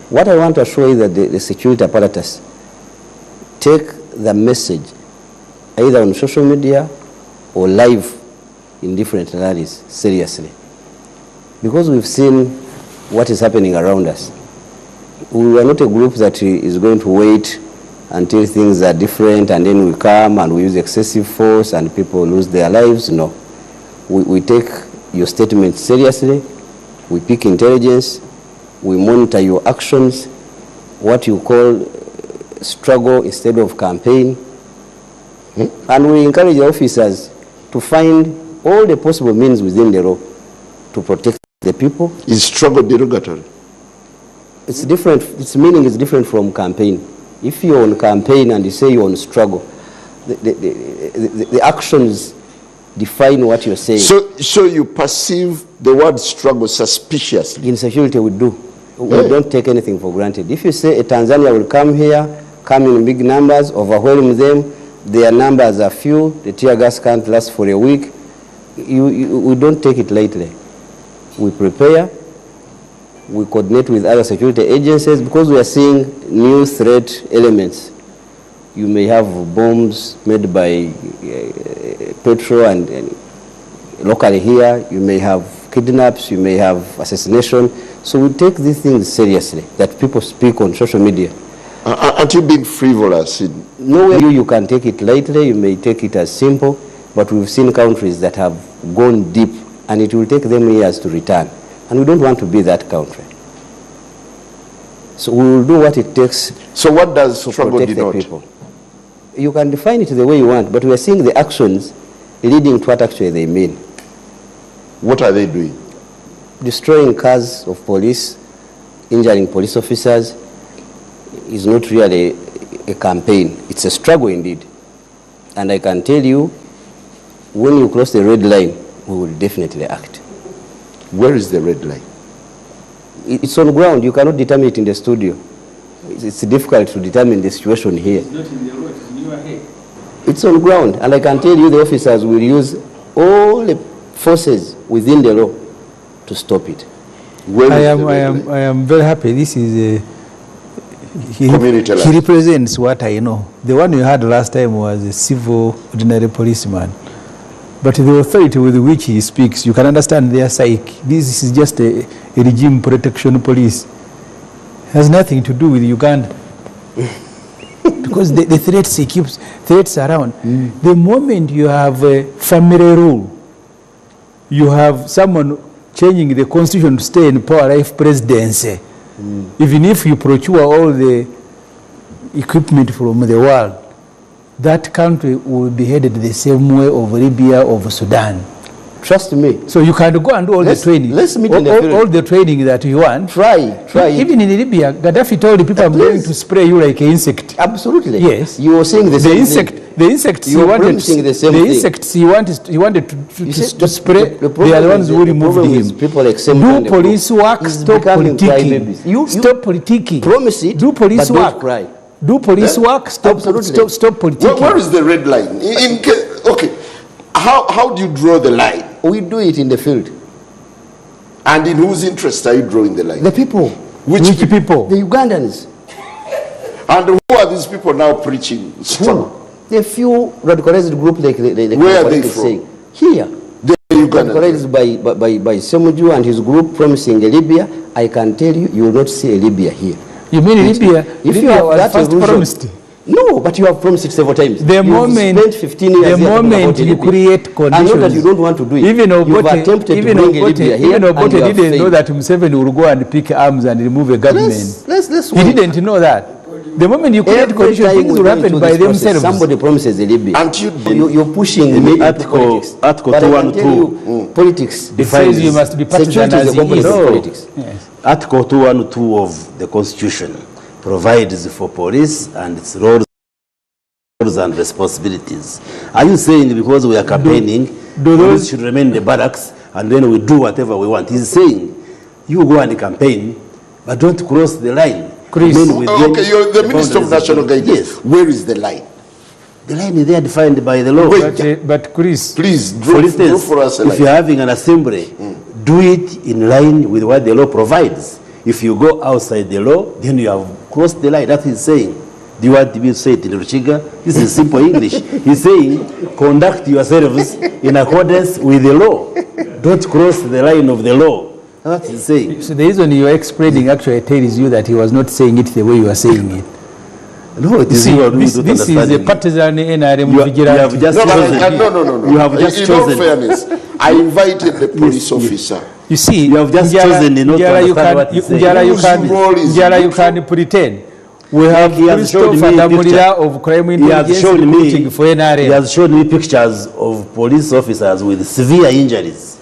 What I want to assure is that the security apparatus take the message either on social media or live in different rallies seriously. Because we've seen what is happening around us. We are not a group that is going to wait until things are different and then we come and we use excessive force and people lose their lives. No. We take your statement seriously. We pick intelligence. We monitor your actions, what you call struggle instead of campaign. And we encourage officers to find all the possible means within the law to protect the people. Is struggle derogatory? It's different. Its meaning is different from campaign. If you're on campaign and you say you're on struggle, the actions define what you're saying. So you perceive the word struggle suspiciously? In security, we do. We don't take anything for granted. If you say a Tanzania will come here, come in big numbers, overwhelm them, their numbers are few, the tear gas can't last for a week, we don't take it lightly. We prepare, we coordinate with other security agencies because we are seeing new threat elements. You may have bombs made by petrol and locally here, you may have kidnaps, you may have assassination. So we take these things seriously, that people speak on social media. Aren't you being frivolous? Nowhere you can take it lightly, you may take it as simple, but we've seen countries that have gone deep, and it will take them years to return. And we don't want to be that country. So we will do what it takes. So what does to struggle protect denote? the people. You can define it the way you want, but we are seeing the actions leading to what actually they mean. What are they doing? Destroying cars of police, injuring police officers is not really a campaign. It's a struggle indeed. And I can tell you, when you cross the red line, we will definitely act. Where is the red line? It's on ground. You cannot determine it in the studio. It's difficult to determine the situation here. It's not in the road, it's in your head. It's on ground. And I can tell you the officers will use all the forces within the law to stop it. I am very happy. This is he represents what I know. The one you had last time was a civil ordinary policeman. But the authority with which he speaks, you can understand their psyche. This is just a regime protection police. It has nothing to do with Uganda. Because the threats, he keeps threats around. The moment you have a family rule, you have someone changing the constitution to stay in power life presidency. Even if you procure all the equipment from the world, that country will be headed the same way of Libya, of Sudan. Trust me. So you can go and do all the training. Let's meet all the training that you want. Try. Even in Libya, Gaddafi told the people, I'm going to spray you like an insect. Absolutely. Yes. You were saying the same thing. The insects you wanted he wanted to spray. They are the ones who removed him. People do police work, stop politicking. Stop politicking. Promise it, do police but work. don't cry. Do police work, stop politicking. Where is the red line? Okay, how do you draw the line? We do it in the field. And in whose interest are you drawing the line? The people. Which people? The Ugandans. And who are these people now preaching struggle? The few radicalized group like where are they from? Saying. Here. The Ugandans. Radicalized by Semuju and his group promising a Libya. I can tell you, you will not see a Libya here. You mean Libya? If you have that first promised. No, but you have promised it several times. The moment, spent 15 years the moment you create conditions, and not that you don't want to do it. Even You've attempted to bring Libya here, Obote didn't know that Museveni will go and pick arms and remove a government. Let's he didn't know that. The moment you create conditions, things will happen by themselves. Somebody promises a Libya. And you're pushing the politics. Article but 212 politics defines you must be partisan as it is. Politics. Yes. Article 212 of the Constitution provides for police and its roles and responsibilities. Are you saying because we are campaigning, police should remain in the barracks and then we do whatever we want? He's saying, you go and campaign, but don't cross the line. Okay, you're the Minister of National Guidance. Yes. Where is the line? The line is there defined by the law. But Chris, please, for instance, for us if you're having an assembly, do it in line with what the law provides. If you go outside the law, then you have crossed the line. That's what he's saying. Do you want to say it in Ruchiga? This is simple English. He's saying, conduct yourselves in accordance with the law. Don't cross the line of the law. That's what he's saying. So the reason you are explaining actually tells you that he was not saying it the way you are saying it. No, it is this is a partisan NRM vigilante. You have just chosen. In all fairness, I invited the police officer. You see, you have just chosen not to understand what he's saying. You can pretend. We have He has showed me of crime intelligence recruiting for NRA. He has showed me pictures of police officers with severe injuries.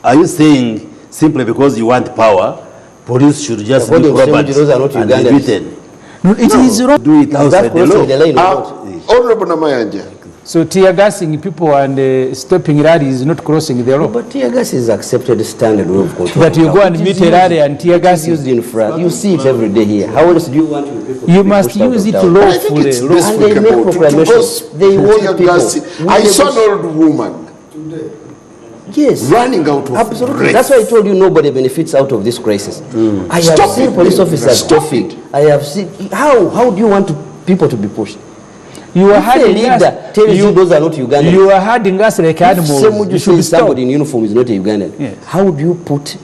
Are you saying simply because you want power, police should just be robbed and be beaten? No, it is wrong. Do it outside the law. Honorable Namayanja. So tear gassing people and stopping rallies is not crossing the law. But tear gas is accepted standard way of control. That you go and meet a rally and tear gas used in France. You see it every day here. How else do you want people to You be must pushed out use of it town? lawfully. And they make proclamations. They want people. I saw an old woman Yes. running out of Absolutely. breath. That's why I told you nobody benefits out of this crisis. I have Stop seen it, police man. officers Stop stopping. it. I have seen. How do you want people to be pushed? You are If a hiding leader us. tells you those are not Ugandans. You are hiding us like If animals. somebody You should says stop. somebody in uniform is not a Ugandan, Yes. how do you put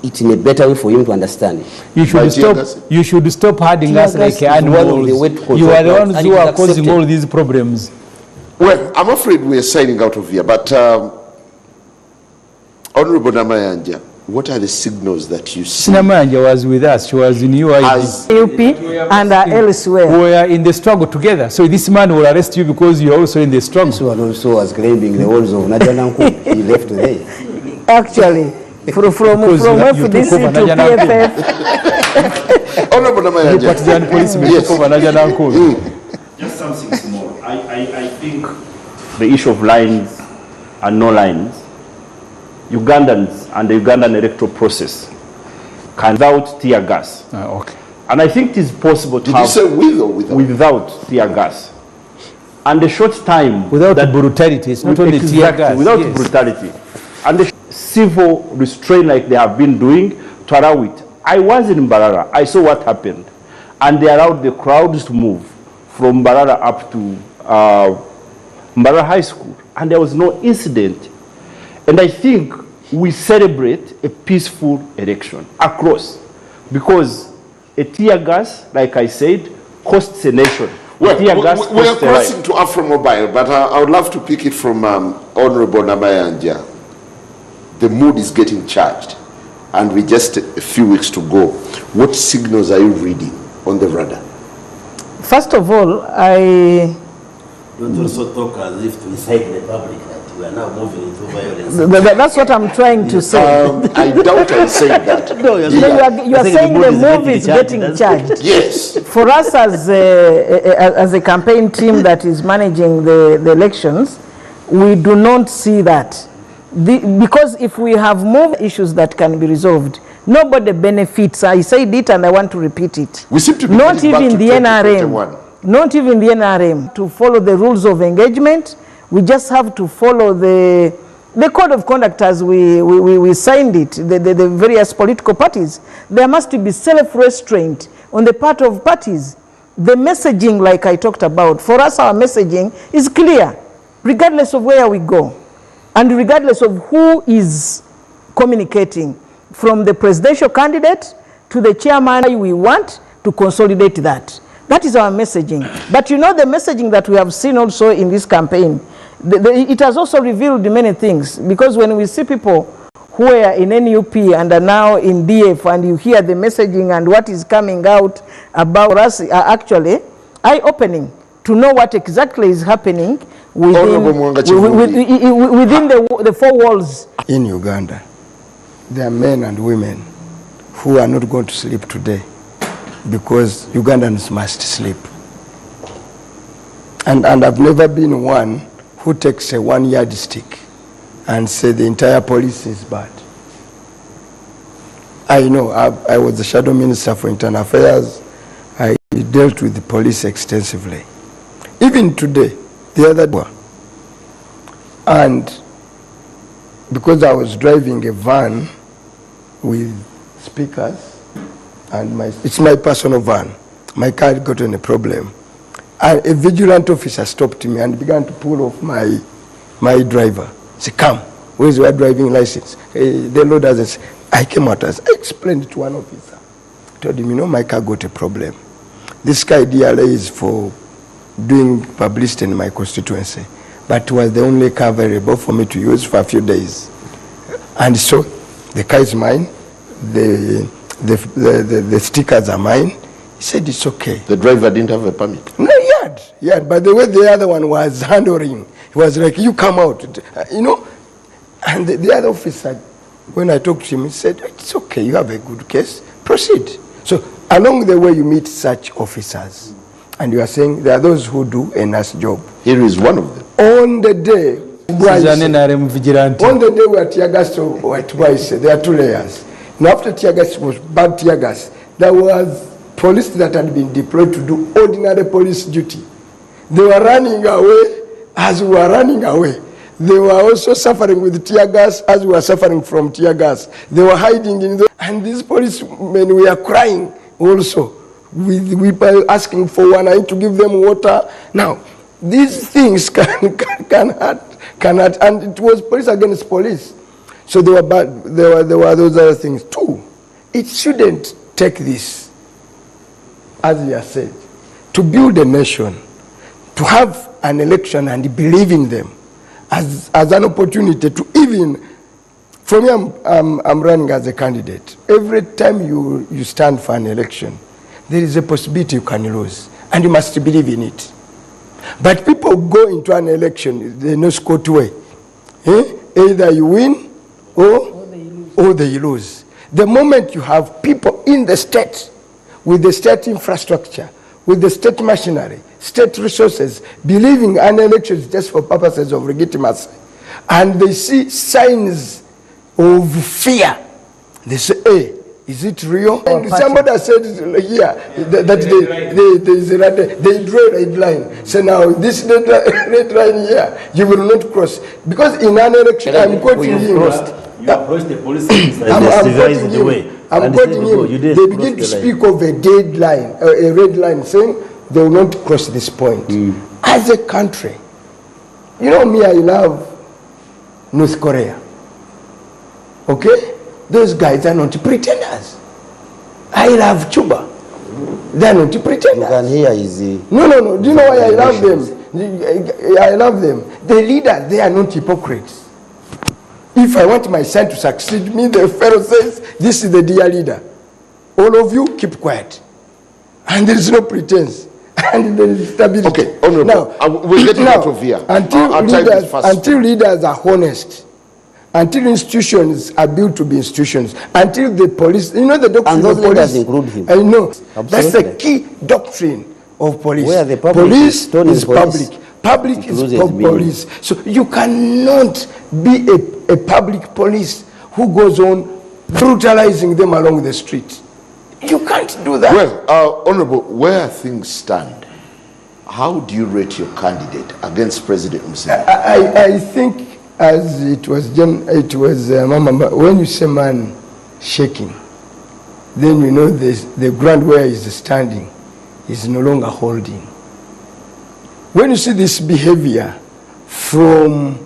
it in a better way for him to understand it? You By should stop. tear gas? You should stop hiding Tear us gas like is one of the animals. way to control You are the crowds, ones and who it is are causing accepted. all these problems. Well, I'm afraid we are signing out of here, but Honorable Namayanja, what are the signals that you see? Sinamanja was with us. She was in UID. As UP and elsewhere. We were in the struggle together. So this man will arrest you because you are also in the struggle. So and also was claiming the walls of Najananku. He left there. Actually, from Because you FDC took over to Najananku. PFF. Honorable You Partisan police may Yes. take over Najananku. Just something small. I think the issue of lines and no lines, Ugandans and the Ugandan electoral process can without tear gas. Okay. And I think it is possible to Did you have say with or without? without tear gas. And the short time Without brutality. It's not only tear Exactly, gas. without Yes. brutality. And the civil restraint like they have been doing to allow it. I was in Mbarara. I saw what happened. And they allowed the crowds to move from Mbarara up to Mbarara High School. And there was no incident. And I think we celebrate a peaceful election across. Because a tear gas, like I said, costs a nation. Well, tear gas we are costs a life. crossing to Afro-Mobile, but I would love to pick it from Honorable Namayanja. The mood is getting charged, and we just a few weeks to go. What signals are you reading on the radar? First of all, I Don't also talk as if to incite the public that we are now moving into violence. that's what I'm trying to say. I doubt I said that. No, you're You are saying the move is getting charged. Yes. For us as a campaign team that is managing the elections, we do not see that. Because if we have more issues that can be resolved, nobody benefits. I said it and I want to repeat it. We seem to be Not getting back even to the 2021. NRM. Not even the NRM. To follow the rules of engagement, we just have to follow the code of conduct as we signed it, the various political parties. There must be self-restraint on the part of parties. The messaging, like I talked about, for us our messaging is clear, regardless of where we go, and regardless of who is communicating, from the presidential candidate to the chairman. We want to consolidate that. That is our messaging. But you know the messaging that we have seen also in this campaign, it has also revealed many things, because when we see people who are in NUP and are now in DF, and you hear the messaging and what is coming out about us, are actually eye-opening to know what exactly is happening within the four walls. In Uganda, there are men and women who are not going to sleep today because Ugandans must sleep. And I've never been one who takes a one-yardstick and say the entire police is bad. I know, I was the shadow minister for internal affairs. I dealt with the police extensively. Even today, the other day, and because I was driving a van with speakers, and it's my personal van, my car got in a problem. And a vigilant officer stopped me and began to pull off my driver. He said, come, where's your driving license? The law doesn't. I came out as, I explained it to one officer. I told him, you know, my car got a problem. This guy DLA is for doing publicity in my constituency, but it was the only car available for me to use for a few days. And so the car is mine, the stickers are mine. He He said, it's okay. The driver didn't have a permit. No, he had. But the way the other one was handling, he was like, you come out. And the other officer, when I talked to him, he said, it's okay, you have a good case, proceed. So along the way you meet such officers, and you are saying there are those who do a nice job. Here is one of them. On the day, where tear gas were twice, there are 2 layers. And after tear gas was bad tear gas, there was police that had been deployed to do ordinary police duty. They were running away as we were running away. They were also suffering with tear gas as we were suffering from tear gas. They were hiding in and these policemen were crying also. We were asking for one. I need to give them water. Now, these things can hurt, and it was police against police. So they were bad. There were those other things too. It shouldn't take this, as you have said, to build a nation, to have an election and believe in them as an opportunity to even, for me, I'm running as a candidate. Every time you stand for an election, there is a possibility you can lose, and you must believe in it. But people go into an election, they no score two way. Either you win or they lose. The moment you have people in the state, with the state infrastructure, with the state machinery, state resources, believing an election is just for purposes of legitimacy, and they see signs of fear, they say, hey, is it real? And somebody said here that they draw a red line. So now this red line here, you will not cross. Because in an election, I'm quoting him. You approach the police I'm quoting him. They begin to speak of a deadline, a red line, saying they will not cross this point. As a country, you know me, I love North Korea. Okay? Those guys are not pretenders. I love Cuba. They are not pretenders. You can hear easy. No. Do you know why I love them? I love them. The leaders, they are not hypocrites. If I want my son to succeed me, the Pharaoh says, this is the dear leader. All of you keep quiet. And there is no pretense. And there is stability. Okay, honorable. Now, we're getting out of here. Until leaders are honest, until institutions are built to be institutions, until the police, you know the doctrine and those of police, leaders include him. I know. Absolutely. That's the key doctrine of police. Where the public police is public. Public is police. So you cannot be a public police who goes on brutalizing them along the street. You can't do that. Well, Honorable, where things stand, how do you rate your candidate against President Museveni? I think, as it was when you say man shaking, then you know the ground where he's standing is no longer holding. When you see this behavior from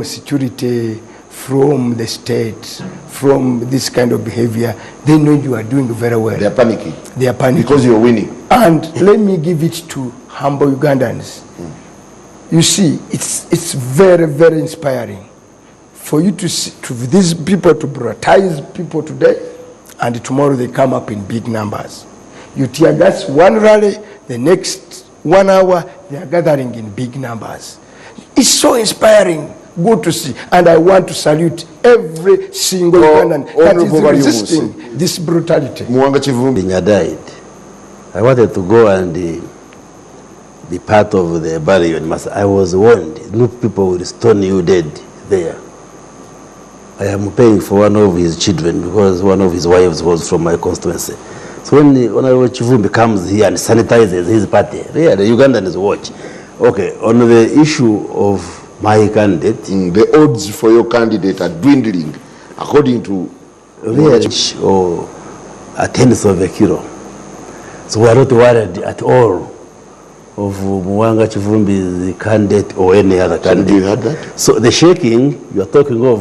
security, from the state, from this kind of behavior, they know you are doing very well. They are panicking. They are panicking. Because you're winning. And let me give it to humble Ugandans. You see, it's very, very inspiring for you to see these people to brutalize people today, and tomorrow they come up in big numbers. You tear gas one rally, the next 1 hour they are gathering in big numbers. It's so inspiring, good to see, and I want to salute every single Ugandan that is resisting this brutality. Muwanga Kivumbi died. I wanted to go and be part of the burial. I was warned, no people will stone you dead there. I am paying for one of his children because one of his wives was from my constituency. So when Kivumbi comes here and sanitizes his party, yeah, the Ugandans watch. Okay, on the issue of my candidate, the odds for your candidate are dwindling, according to or a tenth of a kilo. So we are not worried at all of Muwanga Kivumbi, the candidate, or any other candidate. So you heard that? So the shaking you are talking of